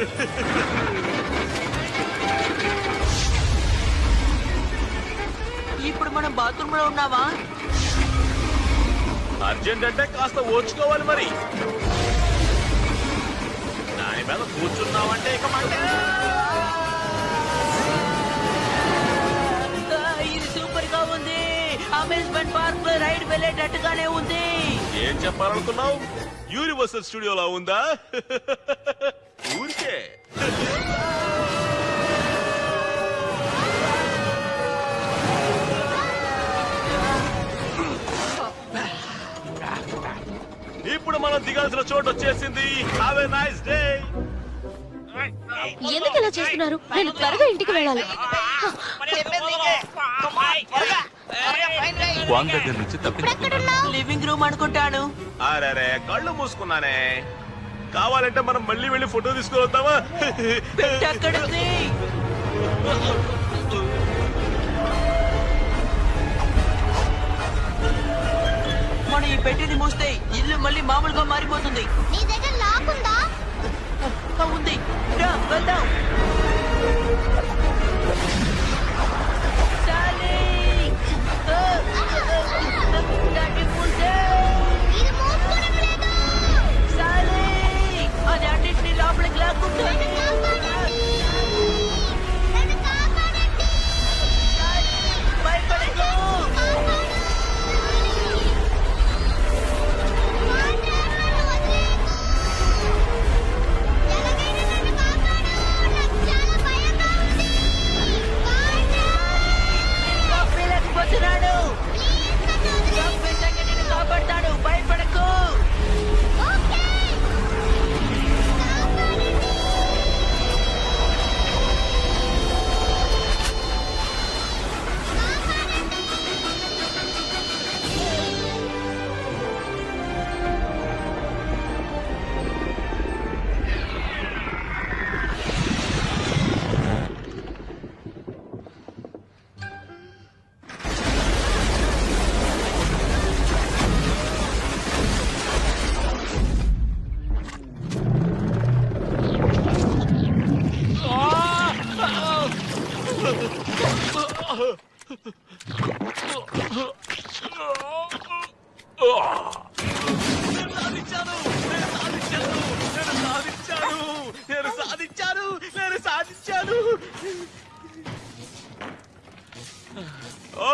ఇప్పుడు మనం బాత్రూమ్ లో ఉన్నావా? అర్జెంట్ అంటే కాస్త ఓర్చుకోవాలి మరి. దాని మీద కూర్చున్నావంటే ఇక ఇది సూపర్ గా ఉంది. అమ్యూజ్మెంట్ పార్క్ లో రైడ్ వెళ్ళేటట్టుగానే ఉంది. ఏం చెప్పాలనుకున్నావు? యూనివర్సల్ స్టూడియోలా ఉందా? ఊరికే ఇప్పుడు మనం దిగాల్సిన చోటు వచ్చేసింది. Have a nice day. ఎందుకు ఇలా చేస్తున్నారు? నేను త్వరగా ఇంటికి వెళ్ళాలి. క్వాంగ్ దగ్గర నుంచి తప్పించుకున్నాను. లివింగ్ రూమ్ అనుకుంటాను. అరే కళ్ళు మూసుకున్నానే. కావాలంటే మనం మళ్ళీ వెళ్ళి ఫోటో తీసుకుని వద్దామా? అక్కడుంది. మనం ఈ పెట్టిని మూస్తే ఇల్లు మళ్ళీ మామూలుగా మారిపోతుంది. నీ దగ్గర లాక్ ఉందా? ఉంది. రా వెళ్దాం. అది అన్నింటినీ లోపలికి లాక్కుంటుంది. భయపడకు. పోతున్నాడు. నిన్ను కాపాడతాడు. భయపడకు.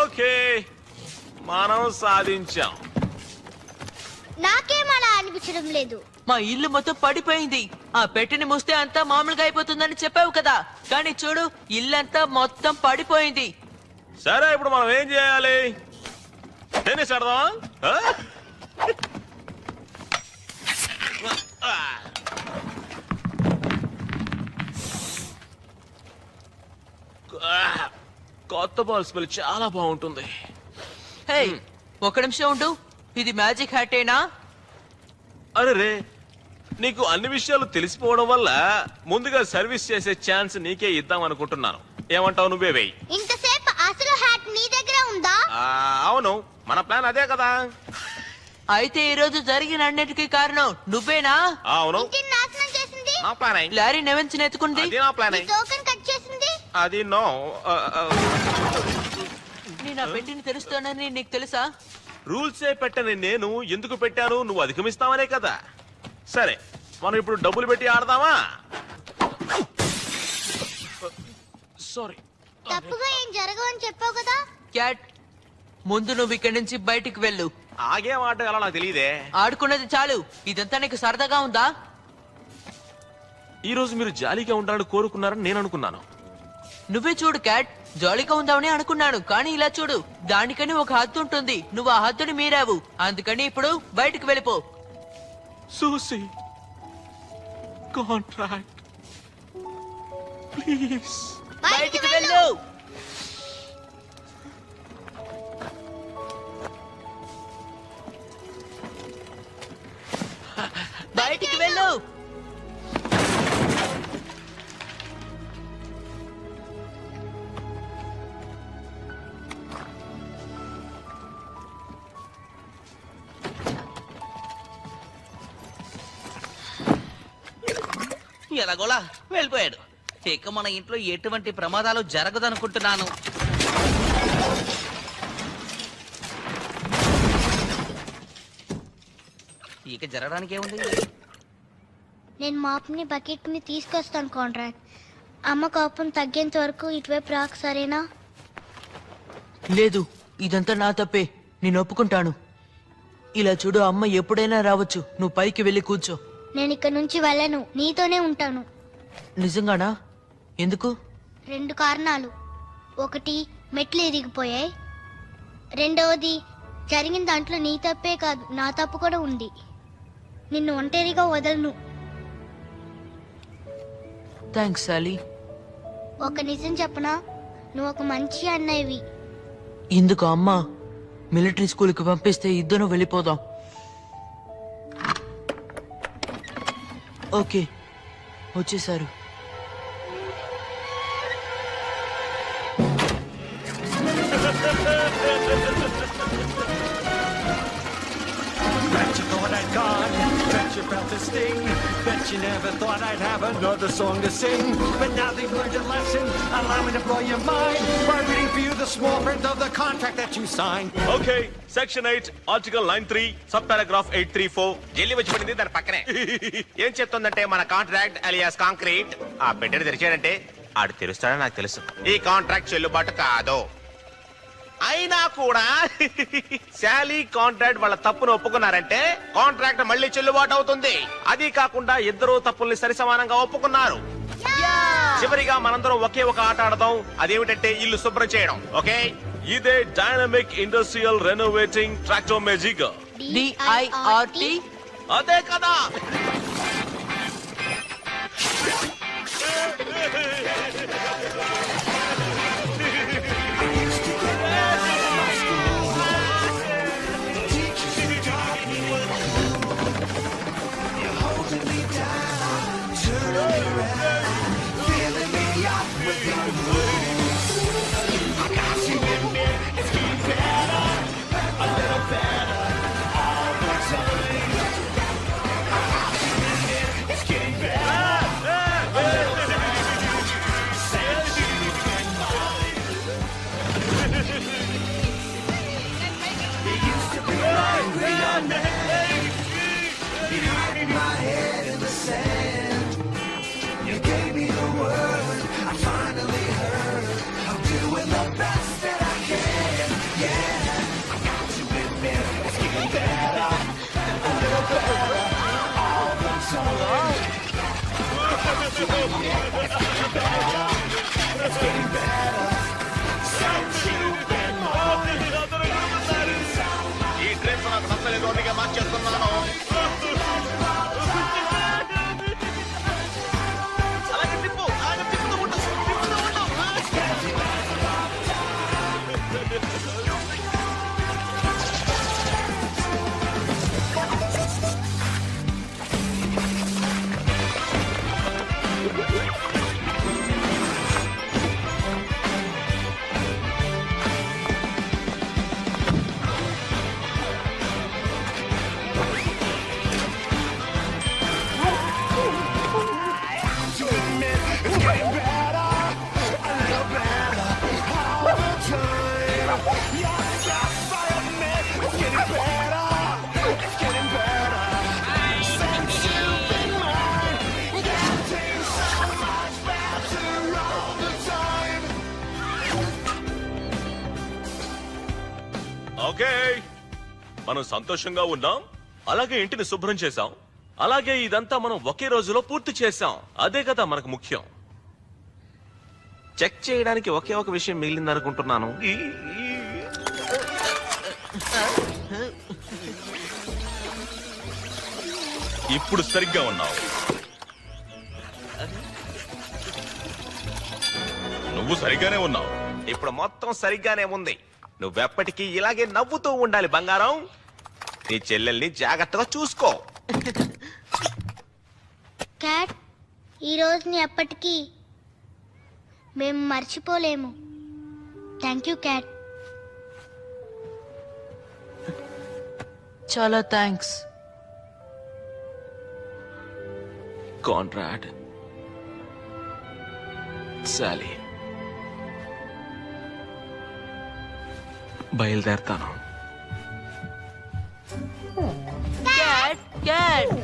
ఓకే, మనం సాధించాం. నాకేం అలా అనిపించడం లేదు. మా ఇల్లు మొత్తం పడిపోయింది. ఆ పెట్టిని మూస్తే అంతా మామూలుగా అయిపోతుందని చెప్పావు కదా, కానీ చూడు ఇల్లంతా మొత్తం పడిపోయింది. సరే, ఇప్పుడు మనం ఏం చేయాలి? టెన్నిస్ ఆడదామా? కొత్త బాల్ స్మెల్ చాలా బాగుంటుంది. హే, ఒక నిమిషం ఉండు. ఇది మ్యాజిక్ హ్యాటేనా? అరే రే, నీకు అన్ని విషయాలు తెలిసిపోవడం వల్ల ముందుగా సర్వీస్ చేసే ఛాన్స్ నీకే ఇద్దాం అనుకుంటున్నాను. ఏమంటావు? నువ్వే వెయ్యి. ఇంతసేపు అసలు హ్యాట్ నీ దగ్గర ఉందా? అవును, మన ప్లాన్ అదే కదా. అయితే ఈ రోజు జరిగిన అన్నిటికీ కారణం నువ్వేనా? అవును, నాశనం చేసింది నా ప్లాన్. లారీ నెవెన్స్ ఎత్తుకుంది. అది నా ప్లాన్. టోకెన్ కట్ చేసింది అది నో. నేను ఆ పెట్టిని తెలుస్తానని నీకు తెలుసా? రూల్సే పెట్టని నేను ఎందుకు పెట్టాను? నువ్వు అధిగమిస్తావనే కదా. సరే, మనం ఇప్పుడు డబ్బులు పెట్టి ఆడదామా? సారీ, తప్పుగా ఏం జరగవని చెప్పావు కదా. క్యాట్, ముందు నువ్వు ఇక్కడి నుంచి బయటికి వెళ్ళు. ఆగేం ఆటగాలో నాకు తెలియదే. ఆడుకున్నది చాలు. ఇదంతా నీకు సరదాగా ఉందా? ఈ రోజు మీరు జాలీగా ఉండాలని కోరుకున్నారని నేను అనుకున్నాను. నువ్వే చూడు క్యాట్, జాలీగా ఉందామని అనుకున్నాను, కానీ ఇలా చూడు, దానికని ఒక హద్దు ఉంటుంది. నువ్వు ఆ హద్దుని మీరావు, అందుకని ఇప్పుడు బయటికి వెళ్ళిపో. సూసి, కాంట్రాక్ట్ ప్లీజ్. బయటికి వెళ్ళు. బయటికి వెళ్ళు. ఎలాగోలా వెళ్ళిపోయాడు. ఇక మన ఇంట్లో ఎటువంటి ప్రమాదాలు జరగదనుకుంటున్నాను. ఇక జరగడానికి ఏముంది? నేను మాప్ని బకెట్ని తీసుకొస్తాను కాంట్రాక్ట్. అమ్మ కోపం తగ్గేంత వరకు ఇటువైపు రాకు, సరేనా? లేదు, ఇదంతా నా తప్పే, నేను ఒప్పుకుంటాను. ఇలా చూడు, అమ్మ ఎప్పుడైనా రావచ్చు. నువ్వు పైకి వెళ్ళి కూర్చో. నేను ఇక్కడ నుంచి వెళ్ళను, నీతోనే ఉంటాను. నిజంగానా? ఎందుకు? 2 కారణాలు. ఒకటి, మెట్లు ఇరిగిపోయాయి. రెండవది, జరిగిన దాంట్లో నీ తప్పే కాదు, నా తప్పు కూడా ఉంది. నిన్ను ఒంటరిగా వదలను. Thanks Sally. ఒక నిజం చెప్పనా, నువ్వు ఒక మంచి అన్నయ్యవి. ఇందుకు అమ్మ మిలిటరీ స్కూల్కి పంపిస్తే ఇద్దరు వెళ్ళిపోదాం. ఓకే, వచ్చేసారు. Bet you thought I'd gone, bet you felt the sting, bet you never thought I'd have another song to sing. But now they've learned a lesson, allow me to blow your mind by reading for you the small print of the contract that you signed. Okay, section 8 article 93 sub paragraph 834 జల్లి వచ్చి పడింది దాని పక్కనే. ఏం చెప్తుందంటే మన కాంట్రాక్ట్ అలియాస్ కాంక్రీట్ ఆ పెట్టెని తెరిచాడంటే ఆడు తెరుస్తాడని నాకు తెలుసు. ఈ కాంట్రాక్ట్ చెల్లుబాటు కాదు. అయినా కూడా శాలీ కాంట్రాక్ట్ వాళ్ళ తప్పును ఒప్పుకున్నారంటే కాంట్రాక్ట్ మళ్ళీ చెల్లుబాటు అవుతుంది. అది కాకుండా ఇద్దరు తప్పుల్ని సరిసమానంగా ఒప్పుకున్నారు. చివరిగా మనందరం ఒకే ఒక ఆట ఆడదాం. అదేమిటంటే ఇల్లు శుభ్రం చేయడం. ఓకే, ఇదే డైనమిక్ ఇండస్ట్రియల్ రెనోవేటింగ్ ట్రాక్టోమేజిక్. DIRT. అదే కదా. ఈ డ్రెస్ నాకు నచ్చలేదు, అందుకే మార్చేస్తున్నాను. అలాగే తిప్పు, అలాగే తిప్పుతూ ఉండు, తిప్పుతూ ఉండు. ఓకే, మనం సంతోషంగా ఉన్నాం, అలాగే ఇంటిని శుభ్రం చేశాం, అలాగే ఇదంతా మనం ఒకే రోజులో పూర్తి చేశాం. అదే కదా మనకు ముఖ్యం. చెక్ చేయడానికి ఒకే ఒక విషయం మిగిలింది అనుకుంటున్నాను. ఇప్పుడు సరిగ్గా ఉన్నావు. నువ్వు సరిగ్గానే ఉన్నావు. ఇప్పుడు మొత్తం సరిగ్గానే ఉంది. నువ్వెప్పటికీ ఇలాగే నవ్వుతూ ఉండాలి బంగారం. నీ చెల్లెల్ని జాగ్రత్తగా చూసుకో. క్యాట్, ఈ రోజుని ఎప్పటికీ మేము మర్చిపోలేము. Thank you Kat. చాలా థ్యాంక్స్. కాన్రాడ్, సాలీ, బయలుదేరతాను. క్యాట్ క్యాట్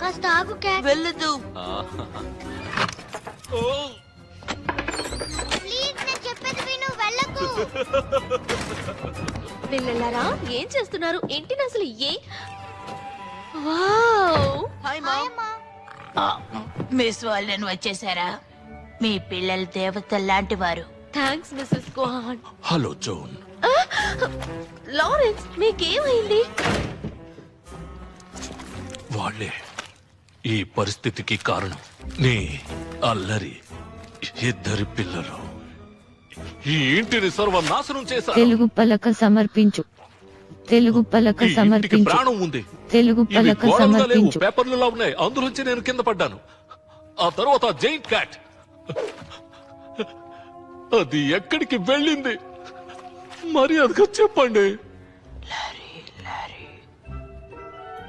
కాస్త ఆగు క్యాట్. వెళ్ళదు. ప్లీజ్, నేను చెప్పేది విను, వెళ్ళకు. పిల్లలారా ఏం చేస్తున్నారు? ఏంటిని అసలు వావ్! హాయ్ మా. మిస్ వాళ్ళని వచ్చేసారా? మీ పిల్లలు దేవతలు లాంటి వారు. Thanks Mrs Kwan. Hello John. Lawrence, మీకేమైంది? వాళ్ళే ఈ పరిస్థితికి కారణం. నీ అల్లరి ఇద్దరి పిల్లలు ఈ ఇంటిని సర్వనాశనం చేశారు. తెలుగు పలక సమర్పించు. తెలుగు పలక ఈ ఇంటికి సమర్పించు. ప్రాణం ఉంది. తెలుగు ఇవి పలక గోడలుగా లేవు, సమర్పించు. పేపర్లులా ఉన్నాయి. అందులోంచి నేను కింద పడ్డాను. ఆ తర్వాత జైంట్ క్యాట్ అది ఎక్కడికి వెళ్ళింది? మర్యాదగా చెప్పండి.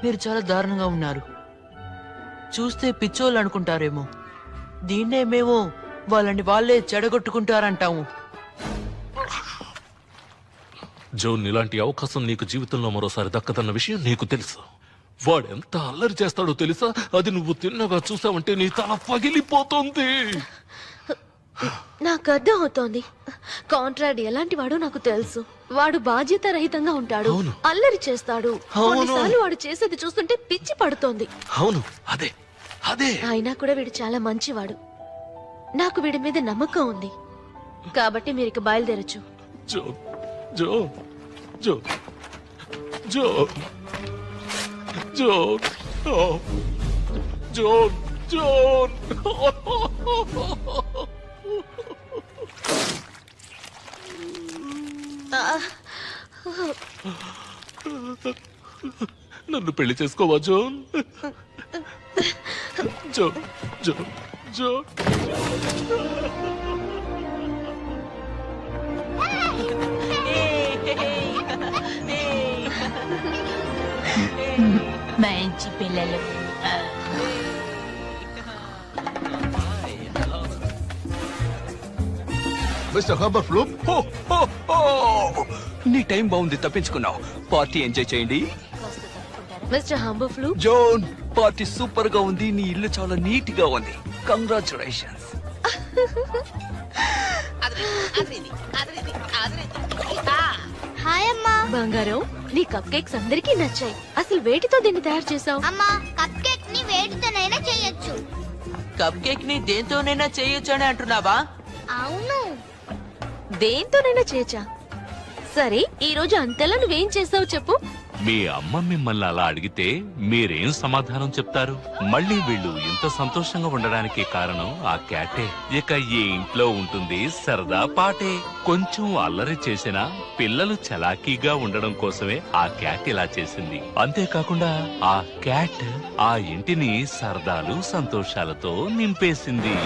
మీరు చాలా దారుణంగా ఉన్నారు. చూస్తే పిచ్చోళ్ళు అనుకుంటారేమో. దీన్నే మేము వాళ్ళని వాళ్ళే చెడగొట్టుకుంటారంటాము. జోన్, ఇలాంటి అవకాశం నీకు జీవితంలో మరోసారి దక్కదన్న విషయం నీకు తెలుసు. వాడెంత అల్లరి చేస్తాడో తెలుసా? అది నువ్వు తిన్నగా చూసావంటే నీ తల పగిలిపోతుంది. నాకు అర్థం అవుతోంది. కాంట్రాక్ట్ ఎలాంటి వాడో నాకు తెలుసు. వాడు బాధ్యత రహితంగా ఉంటాడు, అల్లరి చేస్తాడు. కొన్నిసార్లు వాడు చేసేది చూస్తుంటే పిచ్చి పడుతోంది. అవును, అదే అదే. అయినా కూడా వీడు చాలా మంచివాడు. నాకు వీడి మీద నమ్మకం ఉంది. కాబట్టి మీరు ఇక బయలుదేరచ్చు. జో జో జో జో జో జో జోన్. నన్ను పెళ్లి చేసుకోవా జోన్? జో జో జో మంచి పిల్లలు. మిస్టర్ హర్బర్ ఫ్లూప్. నీ టైం బాగుంది, తప్పించుకున్నావు. పార్టీ ఎంజాయ్ చేయండి. మిస్టర్ హంబర్ఫ్లూ, జోన్, పార్టీ సూపర్ గా ఉంది. నీ ఇల్లు చాలా నీట్ గా ఉంది. కంగ్రాచులేషన్స్. హాయ్ అమ్మా. బంగారం, నీ కప్ కేక్స్ అందరికీ నచ్చాయి. అసలు వేటితో దీన్ని తయారు చేసావు? అమ్మా, కప్ కేక్ ని వేడితోనైనా చేయొచ్చు. కప్ కేక్ ని దేంతోనైనా చేయొచ్చు అని అంటున్నావా? అవును. దేంతోనైనా చేయొచ్చా? సరే, ఈ రోజు అంతలా నువ్వేం చేసావు చెప్పు. మీ అమ్మ మిమ్మల్ని అలా అడిగితే మీరేం సమాధానం చెప్తారు? మళ్ళీ వీళ్ళు ఇంత సంతోషంగా ఉండడానికి కారణం ఆ క్యాటే. ఇక ఈ ఇంట్లో ఉంటుంది సరదా పాటే. కొంచెం అల్లరి చేసినా పిల్లలు చలాకీగా ఉండడం కోసమే ఆ క్యాట్ ఇలా చేసింది. అంతేకాకుండా ఆ క్యాట్ ఆ ఇంటిని సరదాలు సంతోషాలతో నింపేసింది.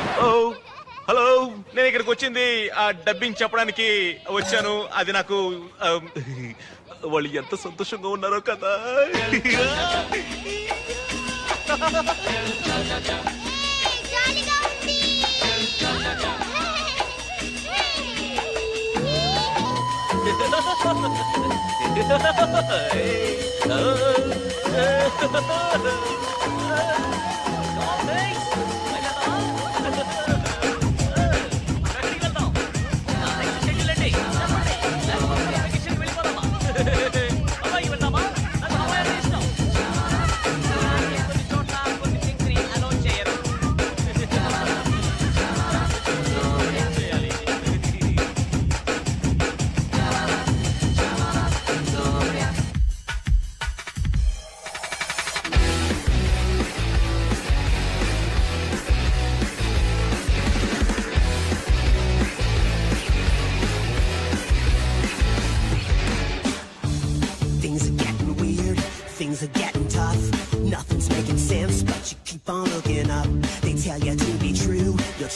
హలో, నేను ఇక్కడికి వచ్చింది ఆ డబ్బింగ్ చెప్పడానికి వచ్చాను. అది నాకు వాళ్ళు ఎంత సంతోషంగా ఉన్నారో కదా.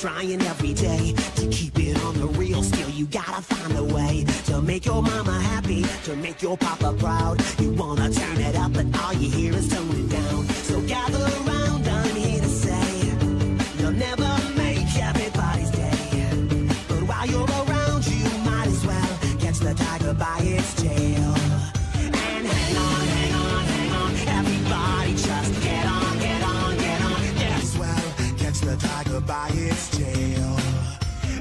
trying every day to keep it on the real. Still, you gotta find a way to make your mama happy, to make your papa proud. You wanna turn it up, but all you hear is tone it down. So gather around, I'm here to say, you'll never make everybody's day. But while you're around, you might as well catch the tiger by its tail. And hang on, hang on, hang on, everybody just get on, get on, get on. Yeah, as well catch the tiger by its tail.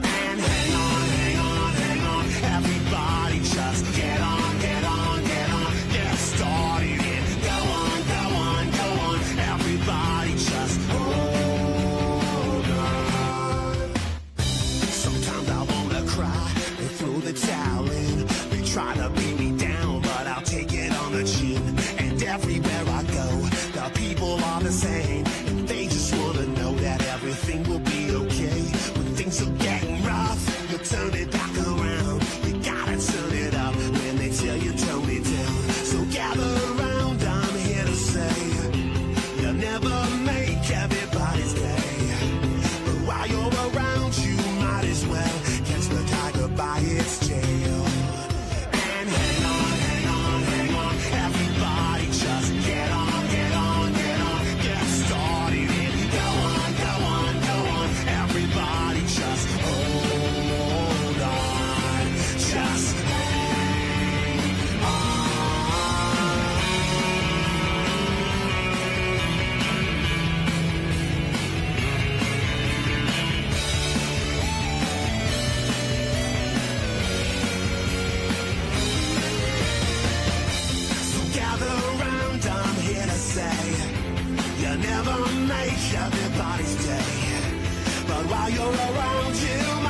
And hang on, hang on, hang on, everybody just get on, get on, get on. Get started in, go on, go on, go on. Everybody just hold on. Sometimes I wanna cry and throw the towel in. They try to beat me down, but I'll take it on the chin. And everywhere I go, the people are the same. And they just wanna know that everything will be okay. When things are getting rough, you turn it back around. You gotta turn it up when they tell you tone it down. So gather around, I'm here to say, you'll never make everybody's day. But while you're around, you might as well catch the tiger by its tail. And hang on, hang on, hang on, everybody just get on, get on, get on. Get started in, go on, go on, go on. Everybody just hold on, just hang on. So gather around, I'm here to say, you never make everybody's day. But while you're around, you